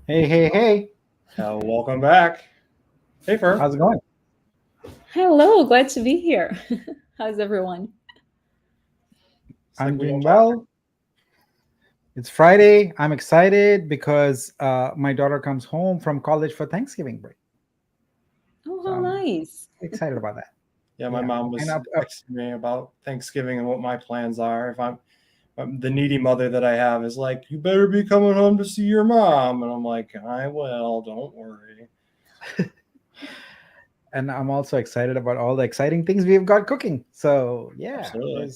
Hey. Welcome back. Hey, Fur. How's it going? Hello, glad to be here. How's everyone? It's like I'm we doing don't talk. well. It's Friday. I'm excited because my daughter comes home from college for Thanksgiving break. Oh, So how I'm nice. excited about that. Yeah, my Yeah. mom And was texting me about Thanksgiving and what my plans are. If the needy mother that I have is like, you better be coming home to see your mom, and I'm like, I will. Don't worry. I'm also excited about all the exciting things we've got cooking. So yeah, Absolutely.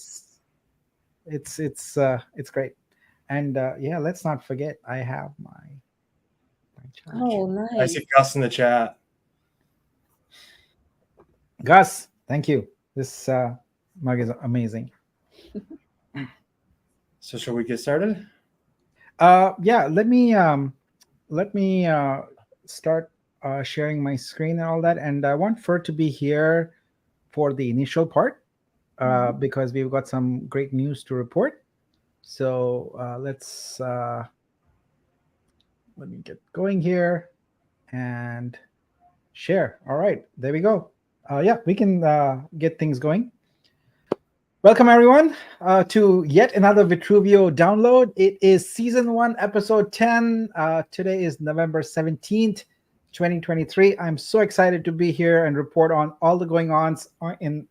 it's great. And yeah, let's not forget I have my charge. Oh, I see nice. Gus in the chat. Gus, thank you. This mug is amazing. So, shall we get started? Yeah, let me start sharing my screen and all that. And I want Fur to be here for the initial part Mhm. because we've got some great news to report. So let me get going here and share. All right, there we go. Yeah, we can get things going. Welcome, everyone, to yet another Vitruveo download. It is season 1, episode 10. Today is November 17th, 2023. I'm so excited to be here and report on all the going ons in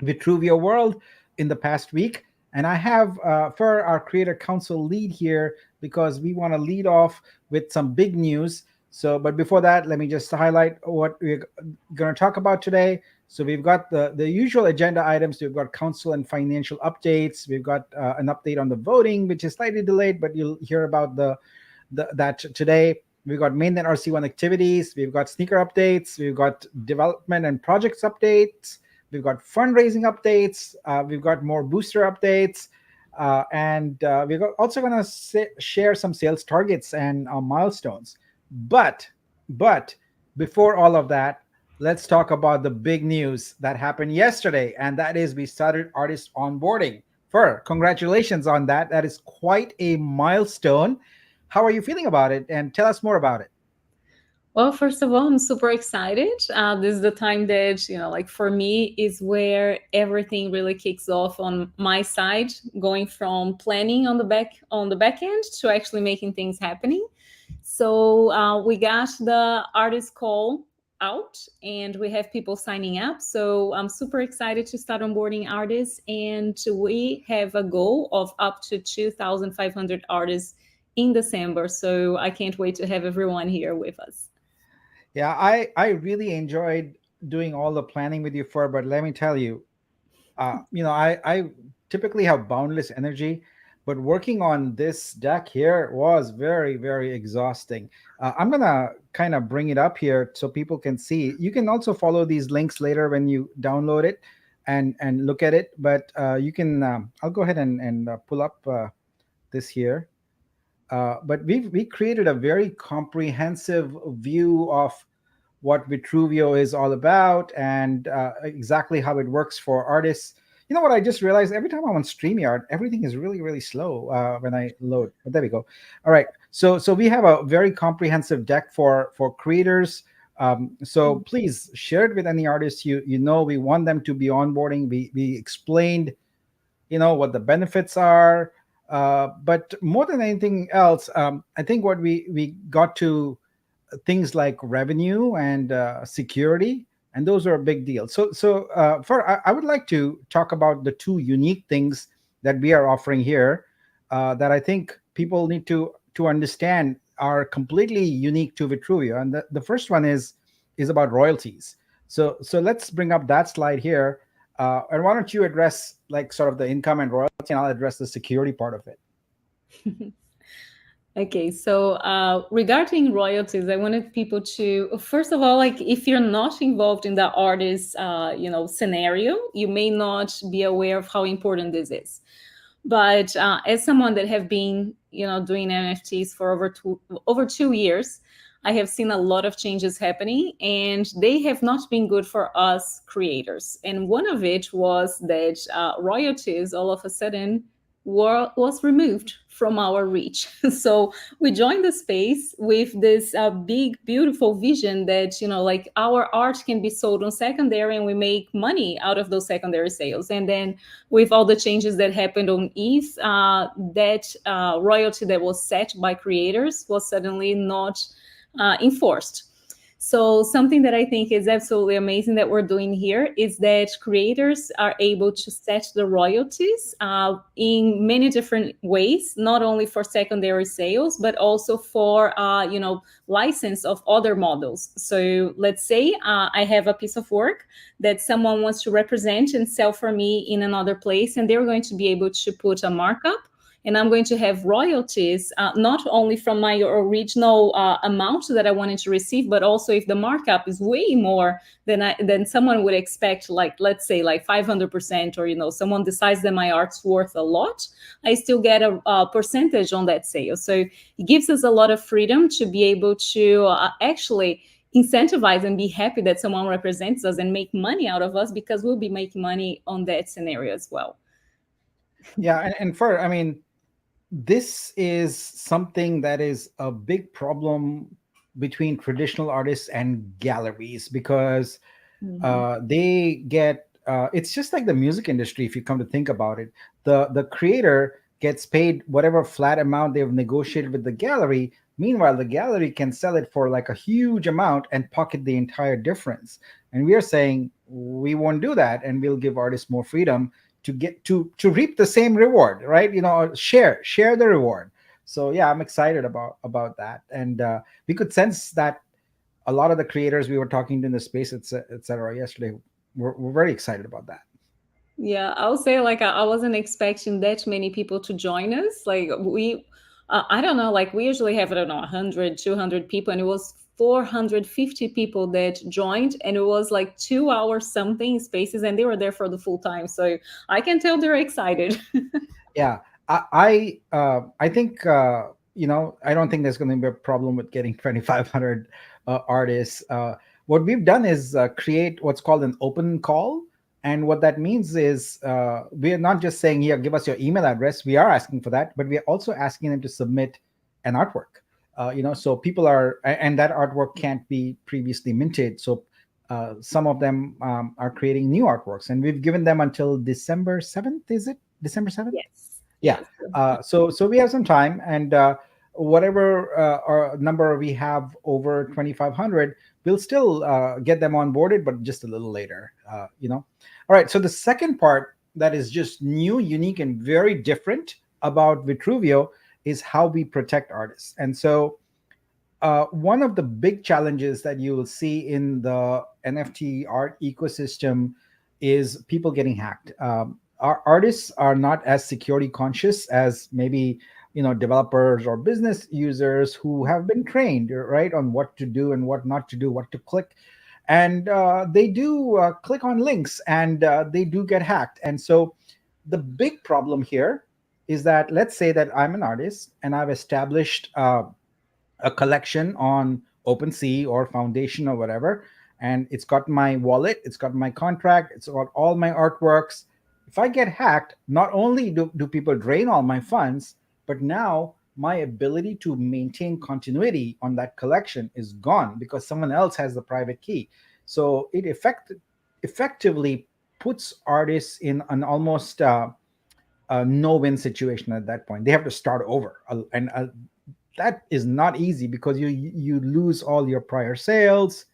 Vitruveo world in the past week. And I have for our Creator Council lead here because we want to lead off with some big news. So, but before that, let me just highlight what we're going to talk about today. So we've got the usual agenda items. We've got council and financial updates. We've got an update on the voting, which is slightly delayed, but you'll hear about that today. We've got mainnet RC1 activities. We've got sneaker updates. We've got development and projects updates. We've got fundraising updates. We've got more booster updates. And also going to share some sales targets and milestones. But, but before all of that, let's talk about the big news that happened yesterday. And that is we started artist onboarding. Fur, congratulations on that. That is quite a milestone. How are you feeling about it? And tell us more about it. Well, first of all, I'm super excited. This is the time that, like for me, is where everything really kicks off on my side, going from planning on the back end to actually making things happening. So we got the artist call out and we have people signing up. So I'm super excited to start onboarding artists. And we have a goal of up to 2,500 artists in December. So I can't wait to have everyone here with us. Yeah, I really enjoyed doing all the planning with you, Fur, but let me tell you, I typically have boundless energy, but working on this deck here was very, very exhausting. I'm gonna kind of bring it up here so people can see. You can also follow these links later when you download it and look at it. But you can. I'll go ahead and pull up this here. But we created a very comprehensive view of what Vitruvio is all about and exactly how it works for artists. You know what? I just realized every time I'm on StreamYard, everything is really, really slow when I load. But there we go. All right. So we have a very comprehensive deck for creators. So please share it with any artists you know. We want them to be onboarding. We explained what the benefits are, but more than anything else, I think what we got to things like revenue and security, and those are a big deal. I would like to talk about the two unique things that we are offering here that I think people need to understand are completely unique to Vitruvio. And the first one is about royalties. So let's bring up that slide here. And why don't you address like sort of the income and royalty, and I'll address the security part of it. Okay, so regarding royalties, I wanted people to first of all, like if you're not involved in the artist, scenario, you may not be aware of how important this is. But as someone that have been, doing NFTs for over 2 years, I have seen a lot of changes happening, and they have not been good for us creators. And one of it was that royalties all of a sudden was removed from our reach. So we joined the space with this big, beautiful vision that, like our art can be sold on secondary and we make money out of those secondary sales. And then with all the changes that happened on ETH, that royalty that was set by creators was suddenly not enforced. So something that I think is absolutely amazing that we're doing here is that creators are able to set the royalties in many different ways, not only for secondary sales, but also for license of other models. So let's say I have a piece of work that someone wants to represent and sell for me in another place, and they're going to be able to put a markup, and I'm going to have royalties, not only from my original amount that I wanted to receive, but also if the markup is way more than someone would expect, like let's say like 500%, or someone decides that my art's worth a lot, I still get a percentage on that sale. So it gives us a lot of freedom to be able to actually incentivize and be happy that someone represents us and make money out of us, because we'll be making money on that scenario as well. Yeah, and I mean, this is something that is a big problem between traditional artists and galleries, because they get it's just like the music industry. If you come to think about it, the creator gets paid whatever flat amount they've negotiated with the gallery. Meanwhile, the gallery can sell it for like a huge amount and pocket the entire difference. And we are saying we won't do that, and we'll give artists more freedom to get to reap the same reward, right? Share the reward. So yeah, I'm excited about that. And we could sense that a lot of the creators we were talking to in the space, etc. yesterday, were very excited about that. Yeah, I'll say like I wasn't expecting that many people to join us. Like I don't know, like we usually have, I don't know, 100, 200 people, and it was 450 people that joined, and it was like 2 hours something spaces, and they were there for the full time. So I can tell they're excited. Yeah, I think I don't think there's going to be a problem with getting 2,500 artists. What we've done is create what's called an open call, and what that means is we are not just saying, here, give us your email address. We are asking for that, but we are also asking them to submit an artwork. So people and that artwork can't be previously minted. So some of them are creating new artworks, and we've given them until December 7th. Is it December 7th? Yes. Yeah. Yes. So we have some time, and whatever our number we have over 2,500, we'll still get them onboarded, but just a little later. All right. So the second part that is just new, unique, and very different about Vitruveo is how we protect artists. And so one of the big challenges that you will see in the NFT art ecosystem is people getting hacked. Our artists are not as security conscious as maybe developers or business users who have been trained, right, on what to do and what not to do, what to click, and they do click on links, and they do get hacked. And so the big problem here is that, let's say that I'm an artist and I've established a collection on OpenSea or Foundation or whatever, and it's got my wallet, it's got my contract, it's got all my artworks. If I get hacked, not only do people drain all my funds, but now my ability to maintain continuity on that collection is gone because someone else has the private key. So it effectively puts artists in an almost no-win situation at that point. They have to start over, and that is not easy because you lose all your prior sales.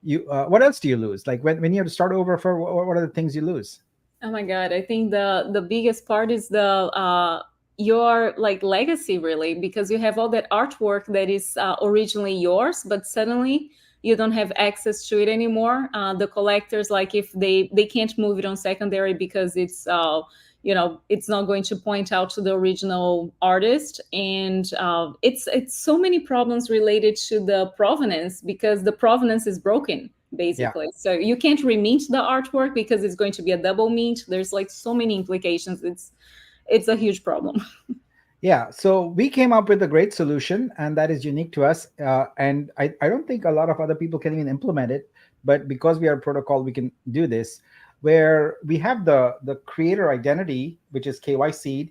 What else do you lose? Like when you have to start over, for what are the things you lose? Oh my God, I think the biggest part is the your like legacy, really, because you have all that artwork that is originally yours, but suddenly you don't have access to it anymore. The collectors, like if they can't move it on secondary because it's it's not going to point out to the original artist, and it's so many problems related to the provenance, because the provenance is broken basically. Yeah. So you can't remint the artwork because it's going to be a double mint. There's like so many implications. It's a huge problem. Yeah, so we came up with a great solution, and that is unique to us. And I don't think a lot of other people can even implement it, but because we are a protocol, we can do this, where we have the creator identity, which is KYC'd.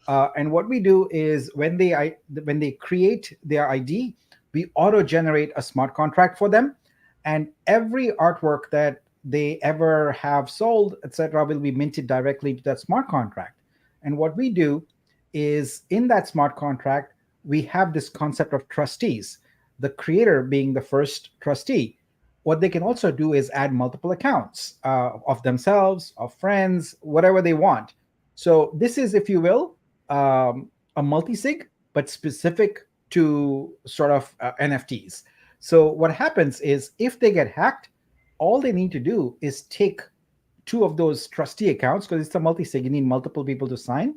And what we do is when they create their ID, we auto generate a smart contract for them, and every artwork that they ever have sold, etc., will be minted directly to that smart contract. And what we do is in that smart contract, we have this concept of trustees, the creator being the first trustee. What they can also do is add multiple accounts of themselves, of friends, whatever they want. So this is, if you will, a multi-sig, but specific to sort of NFTs. So what happens is if they get hacked, all they need to do is take two of those trustee accounts, because it's a multi-sig, you need multiple people to sign,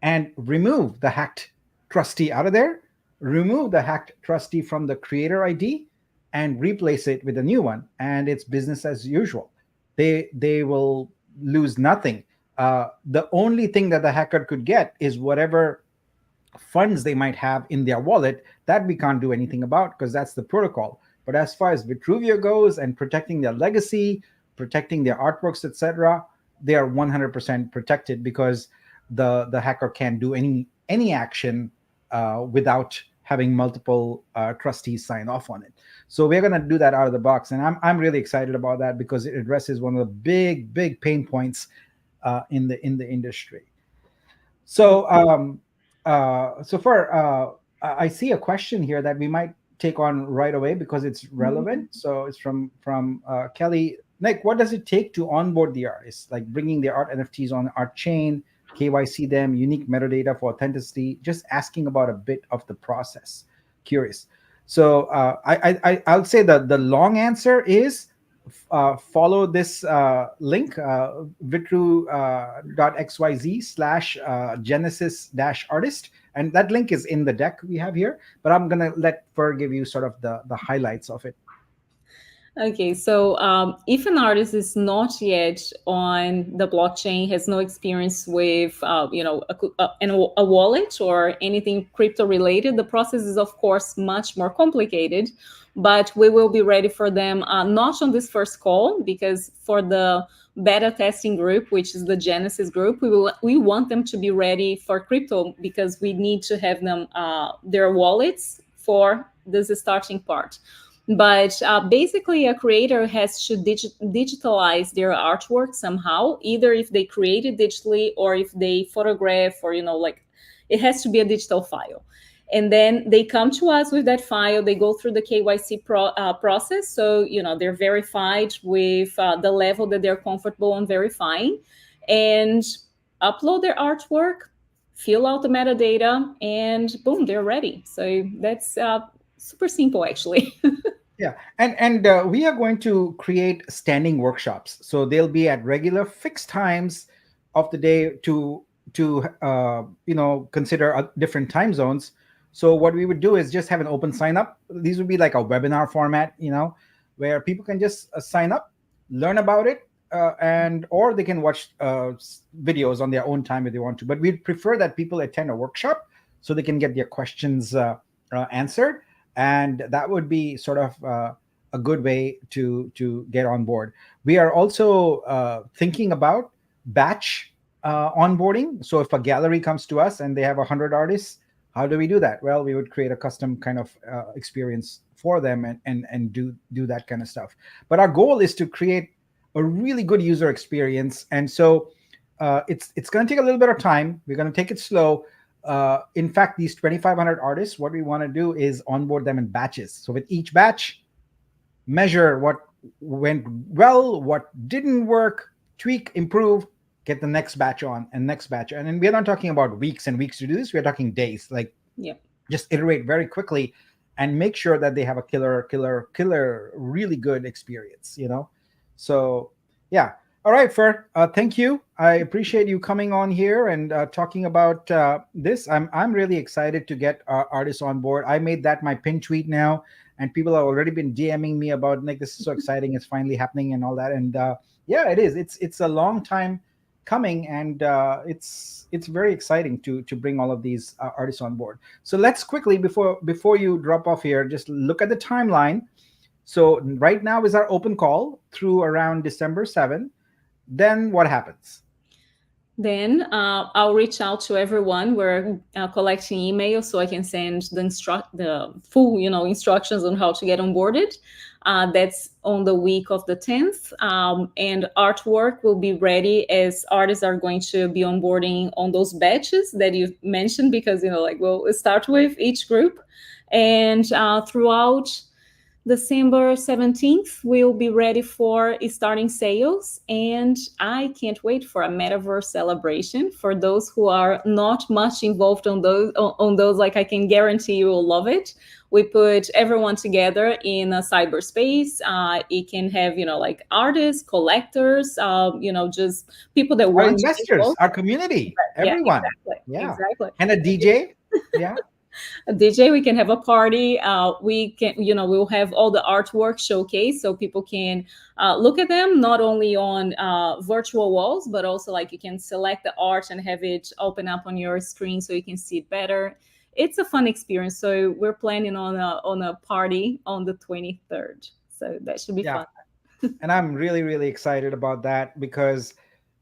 and remove the hacked trustee out of there, remove the hacked trustee from the creator ID, and replace it with a new one. And it's business as usual. They will lose nothing. The only thing that the hacker could get is whatever funds they might have in their wallet that we can't do anything about because that's the protocol. But as far as Vitruveo goes and protecting their legacy, protecting their artworks, etc., they are 100% protected because the hacker can't do any action without having multiple trustees sign off on it. So we're going to do that out of the box, and I'm really excited about that because it addresses one of the big pain points in the industry. So so far, I see a question here that we might take on right away because it's relevant. So it's from Kelly. Nick, what does it take to onboard the artists? Like bringing their art NFTs on art chain, KYC them, unique metadata for authenticity. Just asking about a bit of the process. Curious. So I'll say that the long answer is follow this link, vitru.xyz/genesis-artist. And that link is in the deck we have here, but I'm going to let Fer give you sort of the highlights of it. Okay, so if an artist is not yet on the blockchain, has no experience with, a wallet or anything crypto related, the process is of course much more complicated. But we will be ready for them, not on this first call, because for the beta testing group, which is the Genesis group, we want them to be ready for crypto because we need to have them their wallets for this starting part. But basically, a creator has to digitalize their artwork somehow, either if they create it digitally or if they photograph, or, it has to be a digital file. And then they come to us with that file. They go through the KYC process. So, they're verified with the level that they're comfortable on verifying, and upload their artwork, fill out the metadata, and boom, they're ready. So that's super simple, actually. Yeah, and we are going to create standing workshops. So they'll be at regular fixed times of the day to consider different time zones. So what we would do is just have an open sign up. These would be like a webinar format, where people can just sign up, learn about it, or they can watch videos on their own time if they want to. But we'd prefer that people attend a workshop so they can get their questions answered. And that would be sort of a good way to get on board. We are also thinking about batch onboarding. So if a gallery comes to us and they have 100 artists, how do we do that? Well, we would create a custom kind of experience for them and do that kind of stuff. But our goal is to create a really good user experience. And so it's going to take a little bit of time. We're going to take it slow. In fact, these 2,500 artists, what we want to do is onboard them in batches. So with each batch, measure what went well, what didn't work, tweak, improve, get the next batch on and next batch. And then we're not talking about weeks and weeks to do this. We're talking days. Just iterate very quickly and make sure that they have a killer, really good experience, So, yeah. All right, Fer. Thank you. I appreciate you coming on here and talking about this. I'm really excited to get artists on board. I made that my pin tweet now, and people have already been DMing me about, like, this is so exciting. It's finally happening and all that. And yeah, it is. It's a long time coming, and it's very exciting to bring all of these artists on board. So let's quickly, before you drop off here, just look at the timeline. So right now is our open call through around December 7th. Then what happens? Then I'll reach out to everyone. We're collecting emails so I can send the full, instructions on how to get onboarded. That's on the week of the 10th. And artwork will be ready as artists are going to be onboarding on those batches that you mentioned, because, we'll start with each group. And throughout December 17th, we'll be ready for starting sales. And I can't wait for a metaverse celebration. For those who are not much involved on those, like, I can guarantee you will love it. We put everyone together in a cyberspace. It can have, like artists, collectors, just people that Our want to be investors, involved. our community, Yeah, everyone. exactly. Yeah. Exactly. And a DJ. Yeah. A DJ, we can have a party. We can, we'll have all the artwork showcase so people can look at them, not only on virtual walls, but also, like, you can select the art and have it open up on your screen so you can see it better. It's a fun experience. So we're planning on a party on the 23rd. So that should be Yeah. fun. And I'm really, really excited about that because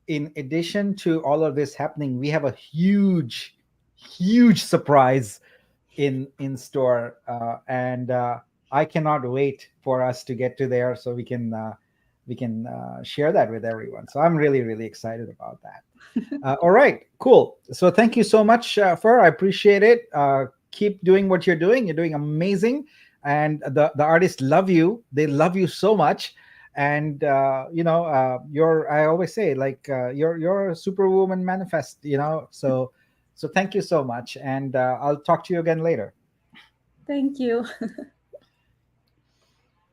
in addition to all of this happening, we have a huge, huge surprise in store, and I cannot wait for us to get to there so we can share that with everyone. So I'm really, really excited about that. All right, cool. So thank you so much, Fur. I appreciate it. Keep doing what you're doing. You're doing amazing, and the artists love you. They love you so much, and you're. I always say, like, you're a superwoman manifest. So thank you so much, and I'll talk to you again later. Thank you.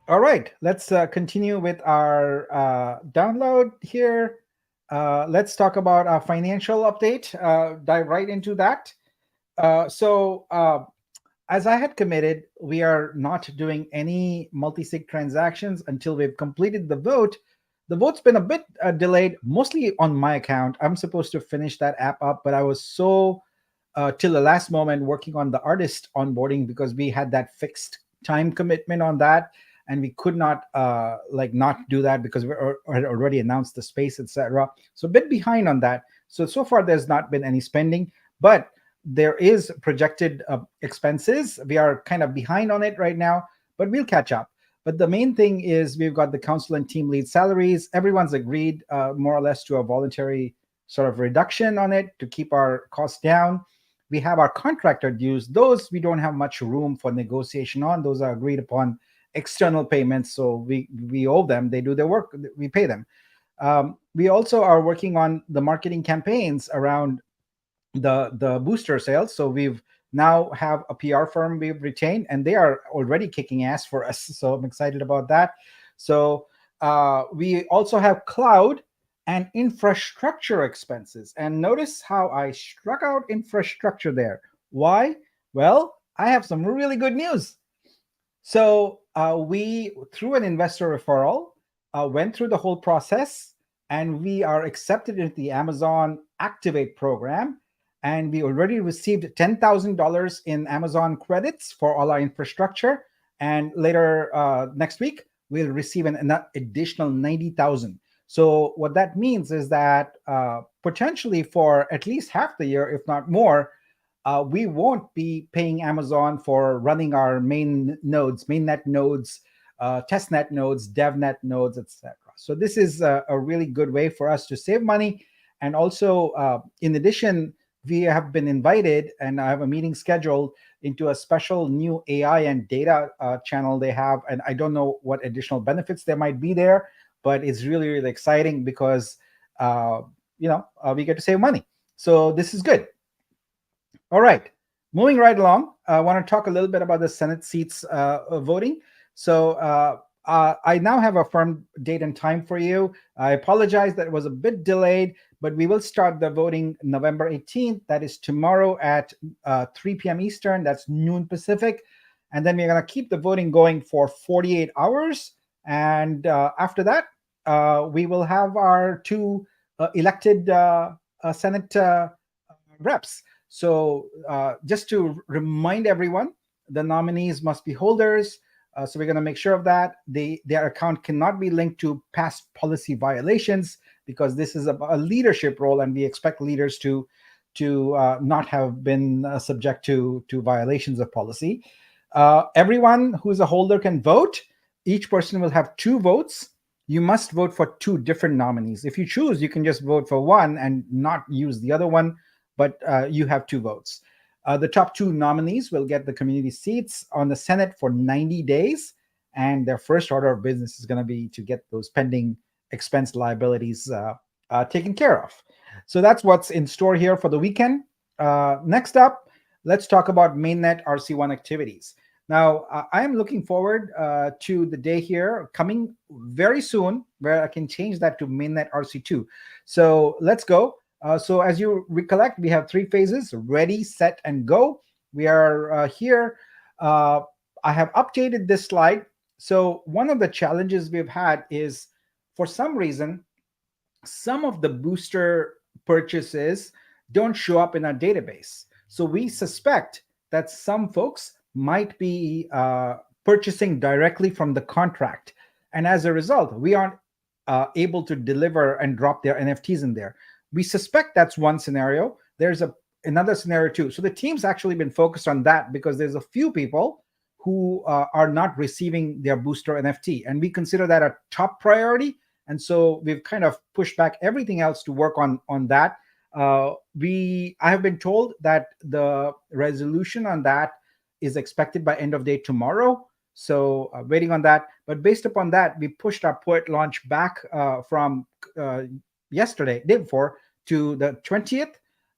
All right, let's continue with our download here. Let's talk about our financial update. Dive right into that. So, as I had committed, we are not doing any multi-sig transactions until we've completed the vote. The vote's been a bit delayed, mostly on my account. I'm supposed to finish that app up, but I was so till the last moment working on the artist onboarding because we had that fixed time commitment on that, and we could not not do that because had already announced the space, etc. So a bit behind on that. So far there's not been any spending, but there is projected expenses. We are kind of behind on it right now, but we'll catch up. But the main thing is we've got the council and team lead salaries. Everyone's agreed more or less to a voluntary sort of reduction on it to keep our costs down. We have our contractor dues. Those we don't have much room for negotiation on. Those are agreed upon external payments. So we owe them. They do their work. We pay them. We also are working on the marketing campaigns around the booster sales. So we've now have a PR firm we've retained, and they are already kicking ass for us. So I'm excited about that. So we also have cloud and infrastructure expenses. And notice how I struck out infrastructure there. Why? Well, I have some really good news. So we, through an investor referral, went through the whole process, and we are accepted into the Amazon Activate program. And we already received $10,000 in Amazon credits for all our infrastructure. And later next week, we'll receive an additional 90,000. So what that means is that potentially for at least half the year, if not more, we won't be paying Amazon for running our main nodes, mainnet nodes, testnet nodes, devnet nodes, etc. So this is a really good way for us to save money. And also, in addition, we have been invited, and I have a meeting scheduled into a special new AI and data channel they have. And I don't know what additional benefits there might be there, but it's really, really exciting because, we get to save money. So this is good. All right, moving right along, I want to talk a little bit about the Senate seats voting. So I now have a firm date and time for you. I apologize that it was a bit delayed, but we will start the voting November 18th. That is tomorrow at 3 p.m. Eastern. That's noon Pacific. And then we're going to keep the voting going for 48 hours. And after that, we will have our two elected Senate reps. So just to remind everyone, the nominees must be holders. So we're going to make sure of that. Their account cannot be linked to past policy violations because this is a leadership role, and we expect leaders to not have been subject to violations of policy. Everyone who's a holder can vote. Each person will have 2 votes. You must vote for 2 different nominees. If you choose, you can just vote for one and not use the other one, but you have 2 votes. The top 2 nominees will get the community seats on the Senate for 90 days, and their first order of business is going to be to get those pending expense liabilities taken care of. So that's what's in store here for the weekend. Next up, let's talk about mainnet RC1 activities. Now, I am looking forward to the day here coming very soon where I can change that to mainnet RC2. So let's go. So as you recollect, we have 3 phases: ready, set, and go. We are here. I have updated this slide. So one of the challenges we've had is, for some reason, some of the booster purchases don't show up in our database. So we suspect that some folks might be purchasing directly from the contract. And as a result, we aren't able to deliver and drop their NFTs in there. We suspect that's one scenario. There's another scenario too. So the team's actually been focused on that because there's a few people who are not receiving their booster NFT. And we consider that a top priority. And so we've kind of pushed back everything else to work on that. I have been told that the resolution on that is expected by end of day tomorrow. So waiting on that. But based upon that, we pushed our Poet launch back from yesterday, day before, to the 20th.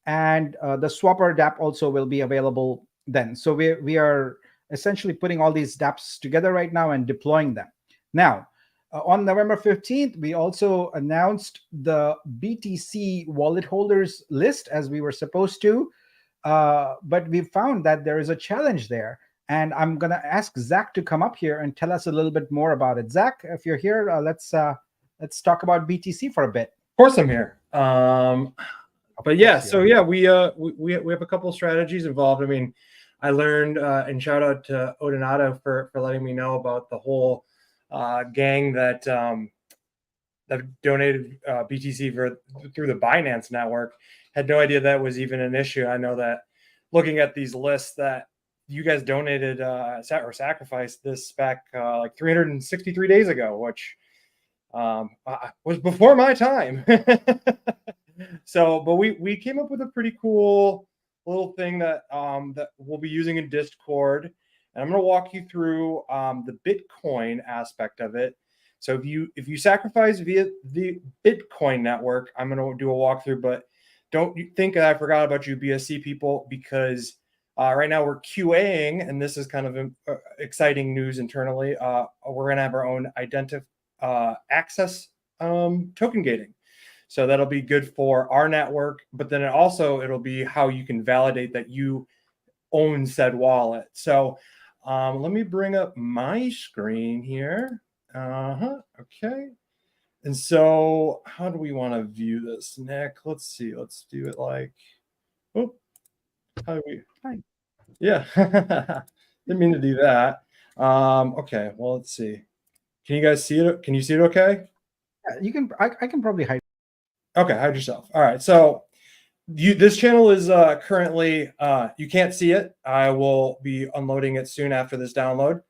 And the Swapper Dapp also will be available then. So we are essentially putting all these Dapps together right now and deploying them. Now, on November 15th, we also announced the BTC wallet holders list, as we were supposed to. But we found that there is a challenge there. And I'm going to ask Zach to come up here and tell us a little bit more about it. Zach, if you're here, let's talk about BTC for a bit. Of course I'm here. But yeah, so yeah, we have a couple of strategies involved. I mean, I learned, and shout out to Odinato for letting me know about the whole gang that donated BTC through the Binance network. Had no idea that was even an issue. I know that looking at these lists that you guys donated or sacrificed this back like 363 days ago, which was before my time. So, but we came up with a pretty cool little thing that that we'll be using in Discord, and I'm going to walk you through the Bitcoin aspect of it. So if you sacrifice via the Bitcoin network, I'm going to do a walkthrough, but don't think I forgot about you BSC people, because right now we're QAing, and this is kind of exciting news internally. We're going to have our own access token gating. So that'll be good for our network, but then it'll be how you can validate that you own said wallet. So let me bring up my screen here. Okay. And so how do we want to view this, Nick? Let's see. Let's do it like, oh, how do we? Hi. Yeah. Didn't mean to do that. Okay. Well, let's see. Can you guys see it? Can you see it okay? Yeah, you can. I can probably hide. Okay, hide yourself. All right. So this channel is currently, you can't see it. I will be unloading it soon after this download.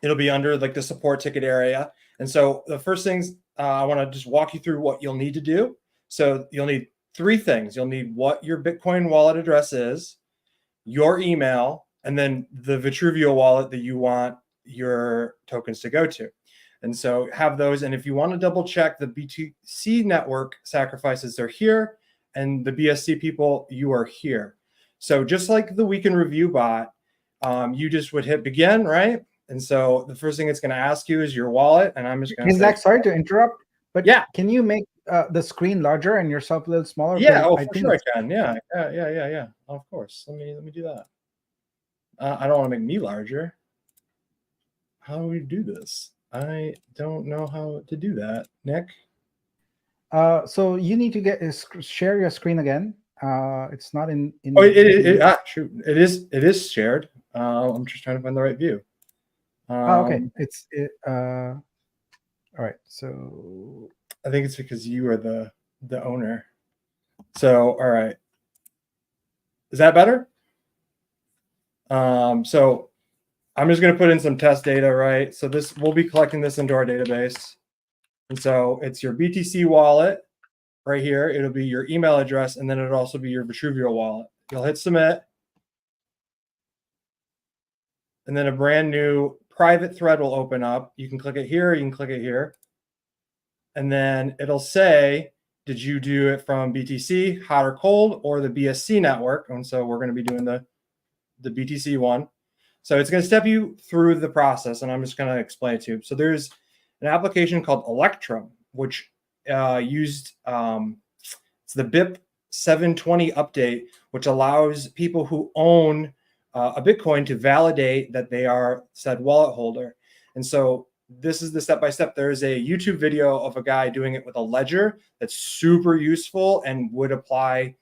It'll be under like the support ticket area. And so the first things I want to just walk you through what you'll need to do. So you'll need 3 things. You'll need what your Bitcoin wallet address is, your email, and then the Vitruveo wallet that you want your tokens to go to. And so have those. And if you want to double check the BTC network sacrifices are here, and the BSC people, you are here. So just like the weekend review bot, you just would hit begin, right? And so the first thing it's going to ask you is your wallet. And I'm just going to say, Zach, sorry to interrupt, but yeah, can you make the screen larger and yourself a little smaller? Yeah, for sure I can. Yeah. Of course. Let me do that. I don't want to make me larger. How do we do this? I don't know how to do that, Nick. So you need to share your screen again. It's not in. Oh, shoot! It is shared. I'm just trying to find the right view. Okay, all right. So I think it's because you are the owner. So, all right. Is that better? So I'm just going to put in some test data, right? So this, we'll be collecting this into our database. And so it's your BTC wallet right here. It'll be your email address, and then it'll also be your Vitruveo wallet. You'll hit submit. And then a brand new private thread will open up. You can click it here, you can click it here. And then it'll say, did you do it from BTC, hot or cold, or the BSC network? And so we're going to be doing the BTC one. So it's going to step you through the process, and I'm just going to explain it to you. So there's an application called Electrum, which it's the BIP 720 update, which allows people who own a Bitcoin to validate that they are said wallet holder. And so this is the step-by-step. There's a YouTube video of a guy doing it with a ledger that's super useful and would apply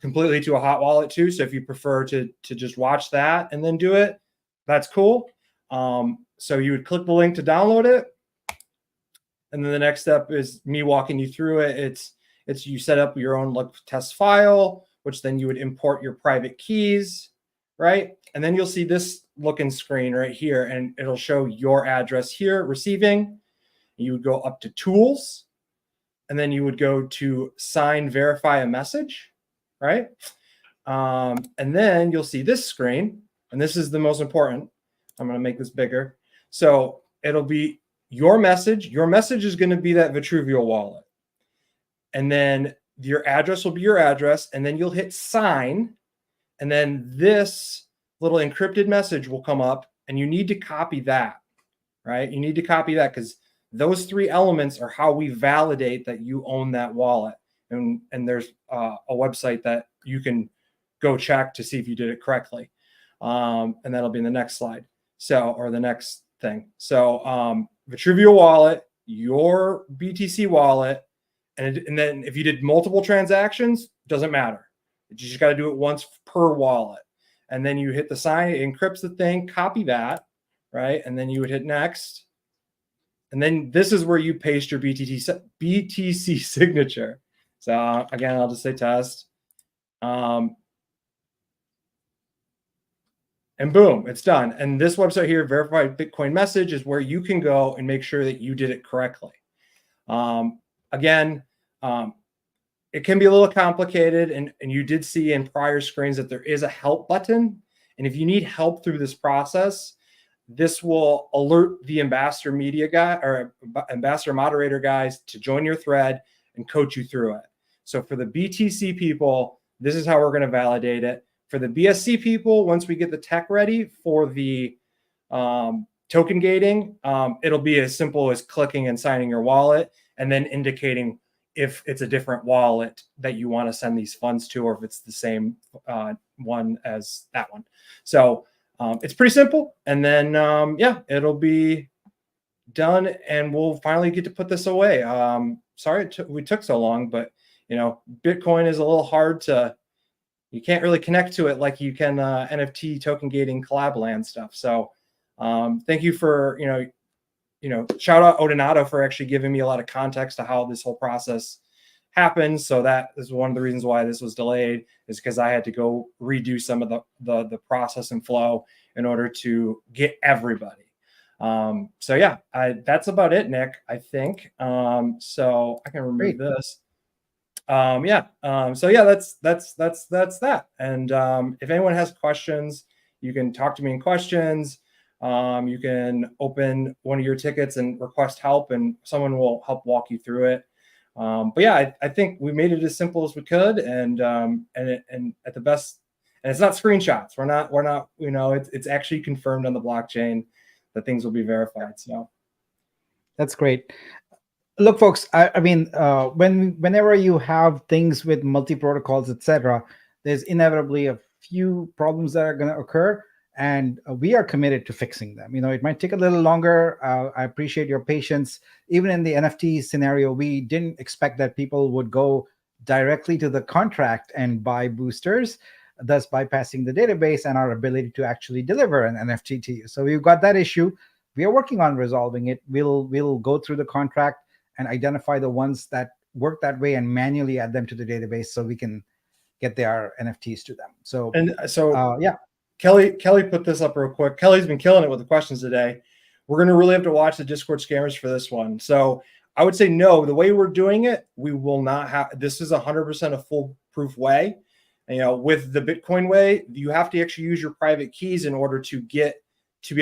completely to a hot wallet too. So if you prefer to just watch that and then do it, that's cool. So you would click the link to download it. And then the next step is me walking you through it. It's you set up your own test file, which then you would import your private keys, right? And then you'll see this looking screen right here, and it'll show your address here, receiving. You would go up to tools, and then you would go to sign, verify a message, right? And then you'll see this screen, and this is the most important. I'm going to make this bigger. So it'll be your message. Your message is going to be that Vitruveo wallet. And then your address will be your address, and then you'll hit sign, and then this little encrypted message will come up, and you need to copy that, right? You need to copy that because those three elements are how we validate that you own that wallet. And there's a website that you can go check to see if you did it correctly. And that'll be in the next slide. So, or the next thing. So Vitruveo wallet, your BTC wallet, and then if you did multiple transactions, doesn't matter. You just got to do it once per wallet. And then you hit the sign, it encrypts the thing, copy that, right? And then you would hit next. And then this is where you paste your BTC signature. So again, I'll just say test. And boom, it's done. And this website here, Verified Bitcoin Message, is where you can go and make sure that you did it correctly. Again, it can be a little complicated, and you did see in prior screens that there is a help button. And if you need help through this process, this will alert the ambassador media guy or ambassador moderator guys to join your thread and coach you through it. So for the BTC people, this is how we're going to validate it. For the BSC people, once we get the tech ready for the token gating, it'll be as simple as clicking and signing your wallet and then indicating if it's a different wallet that you want to send these funds to, or if it's the same one as that one. So it's pretty simple. And then, yeah, it'll be done and we'll finally get to put this away. Sorry we took so long, but you know, Bitcoin is a little hard to, you can't really connect to it like you can NFT token gating collab land stuff. So thank you for, shout out Odinato for actually giving me a lot of context to how this whole process happened. So that is one of the reasons why this was delayed, is because I had to go redo some of the process and flow in order to get everybody. So yeah, that's about it, Nick, I think. So I can remove this. So yeah, that's that. And if anyone has questions, you can talk to me in questions. You can open one of your tickets and request help, and someone will help walk you through it. But yeah, I think we made it as simple as we could, and at the best. And it's not screenshots. We're not. It's actually confirmed on the blockchain that things will be verified. So that's great. Look, folks. I mean, whenever you have things with multi protocols, etc., there's inevitably a few problems that are going to occur. And we are committed to fixing them. It might take a little longer. I appreciate your patience. Even in the NFT scenario, we didn't expect that people would go directly to the contract and buy boosters, thus bypassing the database and our ability to actually deliver an NFT to you. So we've got that issue. We are working on resolving it. We'll go through the contract and identify the ones that work that way and manually add them to the database so we can get their NFTs to them. So, yeah. Kelly put this up real quick. Kelly's been killing it with the questions today. We're going to really have to watch the Discord scammers for this one. So I would say no, the way we're doing it, we will not have, this is 100% a foolproof way. And, with the Bitcoin way, you have to actually use your private keys in order to be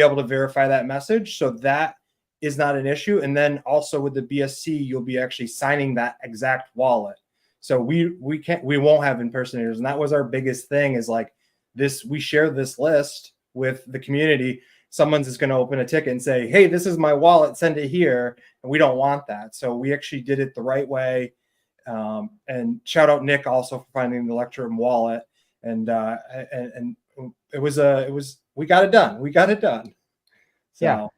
able to verify that message. So that is not an issue. And then also with the BSC, you'll be actually signing that exact wallet. So we won't have impersonators. And that was our biggest thing, is like this, we share this list with the community. Someone's just going to open a ticket and say, hey, this is my wallet, send it here. And we don't want that. So we actually did it the right way. And shout out Nick also for finding the Electrum wallet. And it was, we got it done. We got it done. So. Yeah.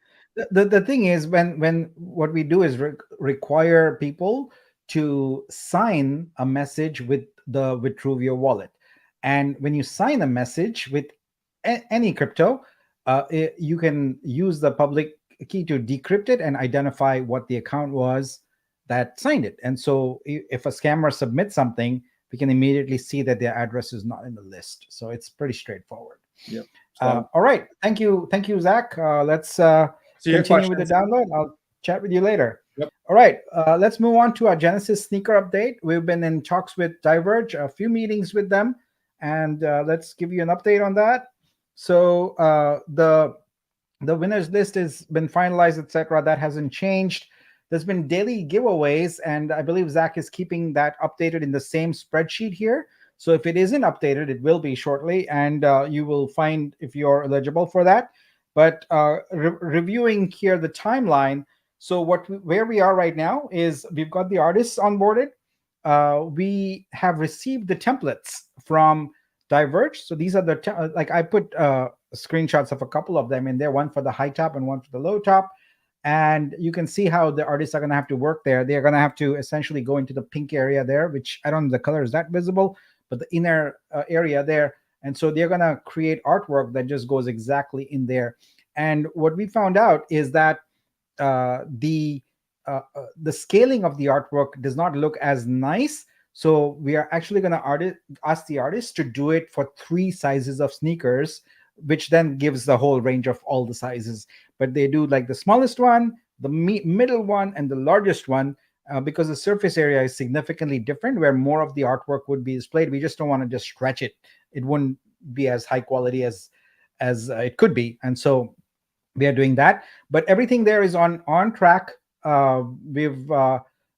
The thing is, when what we do is require people to sign a message with the Vitruveo wallet. And when you sign a message with any crypto, you can use the public key to decrypt it and identify what the account was that signed it. And so if a scammer submits something, we can immediately see that their address is not in the list. So it's pretty straightforward. Yep. All right. Thank you, Zach. Let's continue with the download. I'll chat with you later. Yep. All right. Let's move on to our Genesis sneaker update. We've been in talks with Diverge, a few meetings with them, and let's give you an update on that. So the winners list has been finalized, etc. That hasn't changed. There's been daily giveaways, and I believe Zach is keeping that updated in the same spreadsheet here. So if it isn't updated, it will be shortly, and you will find if you're eligible for that. But reviewing here the timeline, so where we are right now is we've got the artists onboarded. We have received the templates from Diverge. So these are the like I put screenshots of a couple of them in there, one for the high top and one for the low top. And you can see how the artists are going to have to work there. They're going to have to essentially go into the pink area there, which I don't know the color is that visible, but the inner area there. And so they're going to create artwork that just goes exactly in there. And what we found out is that the scaling of the artwork does not look as nice. So we are actually going to ask the artist to do it for 3 sizes of sneakers, which then gives the whole range of all the sizes. But they do like the smallest one, the middle one, and the largest one, because the surface area is significantly different, where more of the artwork would be displayed. We just don't want to just stretch it. It wouldn't be as high quality as it could be. And so we are doing that. But everything there is on track. We've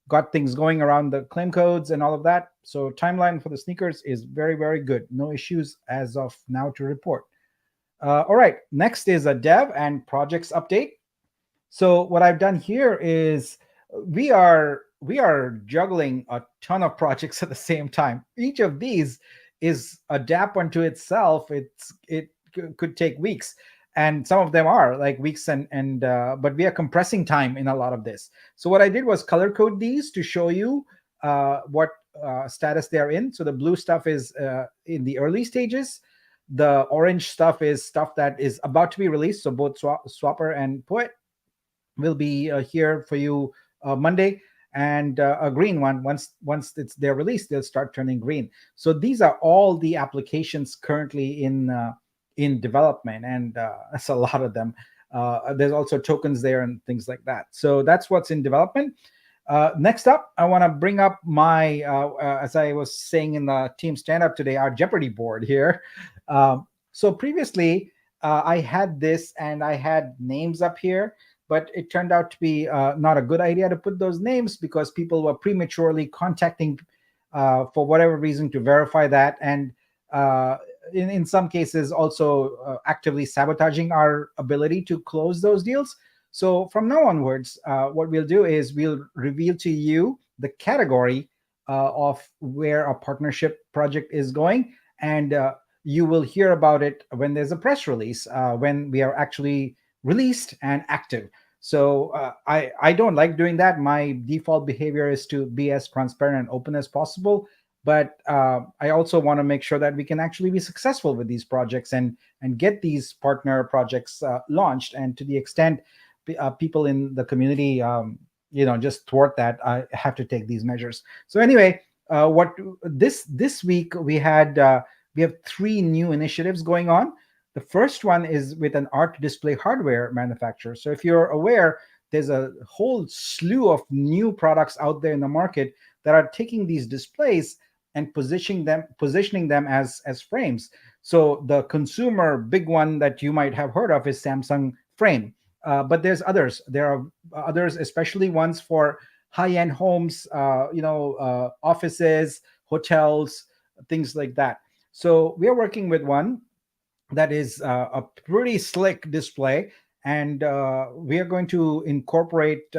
got things going around the claim codes and all of that. So timeline for the sneakers is very, very good. No issues as of now to report. All right, next is a dev and projects update. So what I've done here is we are juggling a ton of projects at the same time. Each of these is a Dapp unto itself. It could take weeks, and some of them are like weeks, but we are compressing time in a lot of this. So what I did was color code these to show you what status they're in. So the blue stuff is in the early stages. The orange stuff is stuff that is about to be released. So both Swapper and Poet will be here for you Monday. And a green one, once they're released, they'll start turning green. So these are all the applications currently in development, and that's a lot of them. There's also tokens there and things like that. So that's what's in development. Next up, I want to bring up my, as I was saying in the team stand-up today, our Jeopardy board here. So previously, I had this and I had names up here, but it turned out to be not a good idea to put those names because people were prematurely contacting for whatever reason to verify that. And in some cases, also actively sabotaging our ability to close those deals. So from now onwards, what we'll do is we'll reveal to you the category of where a partnership project is going. And you will hear about it when there's a press release, when we are actually released and active. So I don't like doing that. My default behavior is to be as transparent and open as possible. But I also want to make sure that we can actually be successful with these projects and get these partner projects launched. And to the extent people in the community just thwart that, I have to take these measures. So anyway, what this week we have three new initiatives going on. The first one is with an art display hardware manufacturer. So if you're aware, there's a whole slew of new products out there in the market that are taking these displays and positioning them as frames. So the consumer big one that you might have heard of is Samsung Frame. But there's others. There are others, especially ones for high-end homes, offices, hotels, things like that. So we are working with one that is a pretty slick display, and we are going to incorporate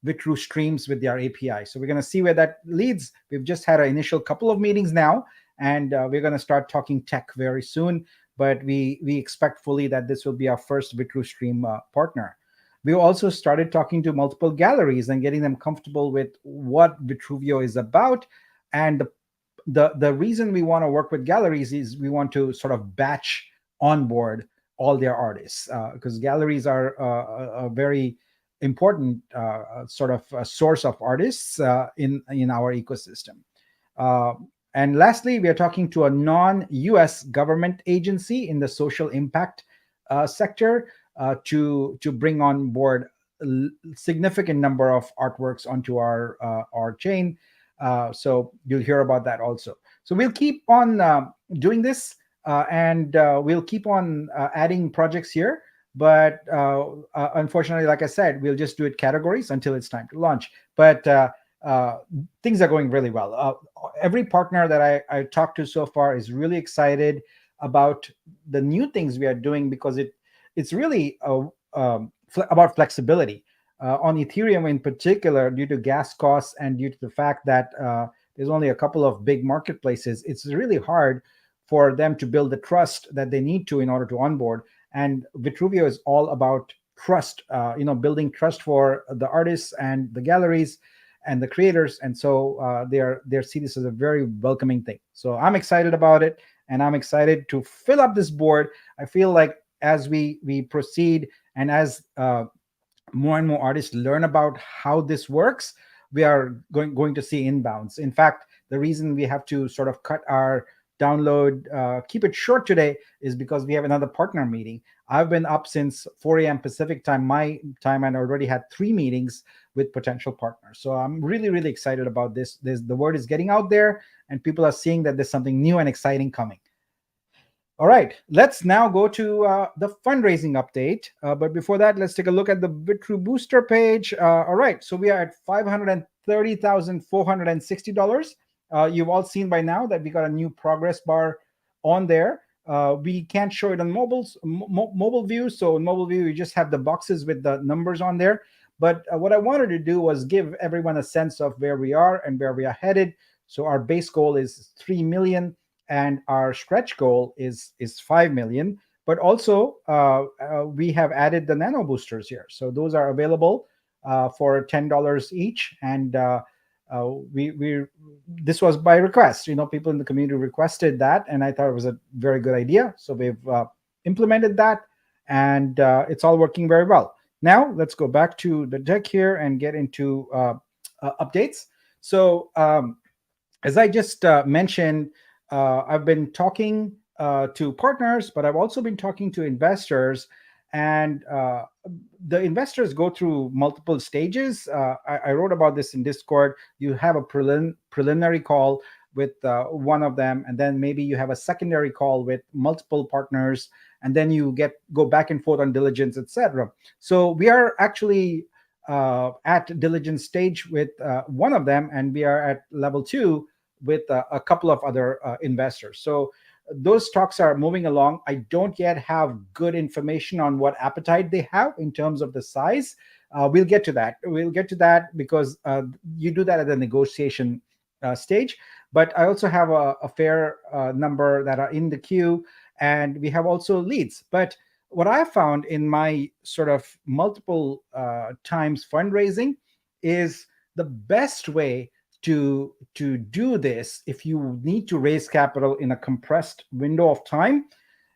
Vitru streams with their API. So we're going to see where that leads. We've just had an initial couple of meetings now, and we're going to start talking tech very soon. But we expect fully that this will be our first Vitru stream partner. We also started talking to multiple galleries and getting them comfortable with what Vitruveo is about. And the reason we want to work with galleries is we want to sort of batch onboard all their artists, because galleries are a very important sort of a source of artists in our ecosystem. And lastly, we are talking to a non-US government agency in the social impact sector to bring on board a significant number of artworks onto our chain. So you'll hear about that also. So we'll keep on doing this, and we'll keep on adding projects here. But unfortunately, like I said, we'll just do it categories until it's time to launch. But things are going really well. Every partner that I talked to so far is really excited about the new things we are doing, because it's really about flexibility. On Ethereum in particular, due to gas costs and due to the fact that there's only a couple of big marketplaces, it's really hard for them to build the trust that they need to in order to onboard. And Vitruveo is all about trust, building trust for the artists and the galleries and the creators. And so they see this as a very welcoming thing. So I'm excited about it, and I'm excited to fill up this board. I feel like as we proceed and as more and more artists learn about how this works, we are going to see inbounds. In fact, the reason we have to sort of cut our download, keep it short today, is because we have another partner meeting. I've been up since 4 a.m. Pacific time, my time, and already had 3 meetings with potential partners. So I'm really, really excited about this. The word is getting out there, and people are seeing that there's something new and exciting coming. All right, let's now go to the fundraising update. But before that, let's take a look at the Vitru Booster page. All right, so we are at $530,460. You've all seen by now that we got a new progress bar on there. We can't show it on mobile view. So in mobile view, you just have the boxes with the numbers on there. But what I wanted to do was give everyone a sense of where we are and where we are headed. So our base goal is 3 million. And our stretch goal is 5 million. But also, we have added the nano boosters here. So those are available for $10 each. And this was by request. People in the community requested that, and I thought it was a very good idea. So we've implemented that, and it's all working very well. Now let's go back to the deck here and get into updates. So as I just mentioned, I've been talking to partners, but I've also been talking to investors, and the investors go through multiple stages. I wrote about this in Discord. You have a preliminary call with one of them, and then maybe you have a secondary call with multiple partners, and then you go back and forth on diligence, etc. So we are actually at diligence stage with one of them, and we are at level 2 with a couple of other investors. So those talks are moving along. I don't yet have good information on what appetite they have in terms of the size. We'll get to that. We'll get to that because you do that at the negotiation stage. But I also have a fair number that are in the queue, and we have also leads. But what I found in my sort of multiple times fundraising is the best way to do this, if you need to raise capital in a compressed window of time,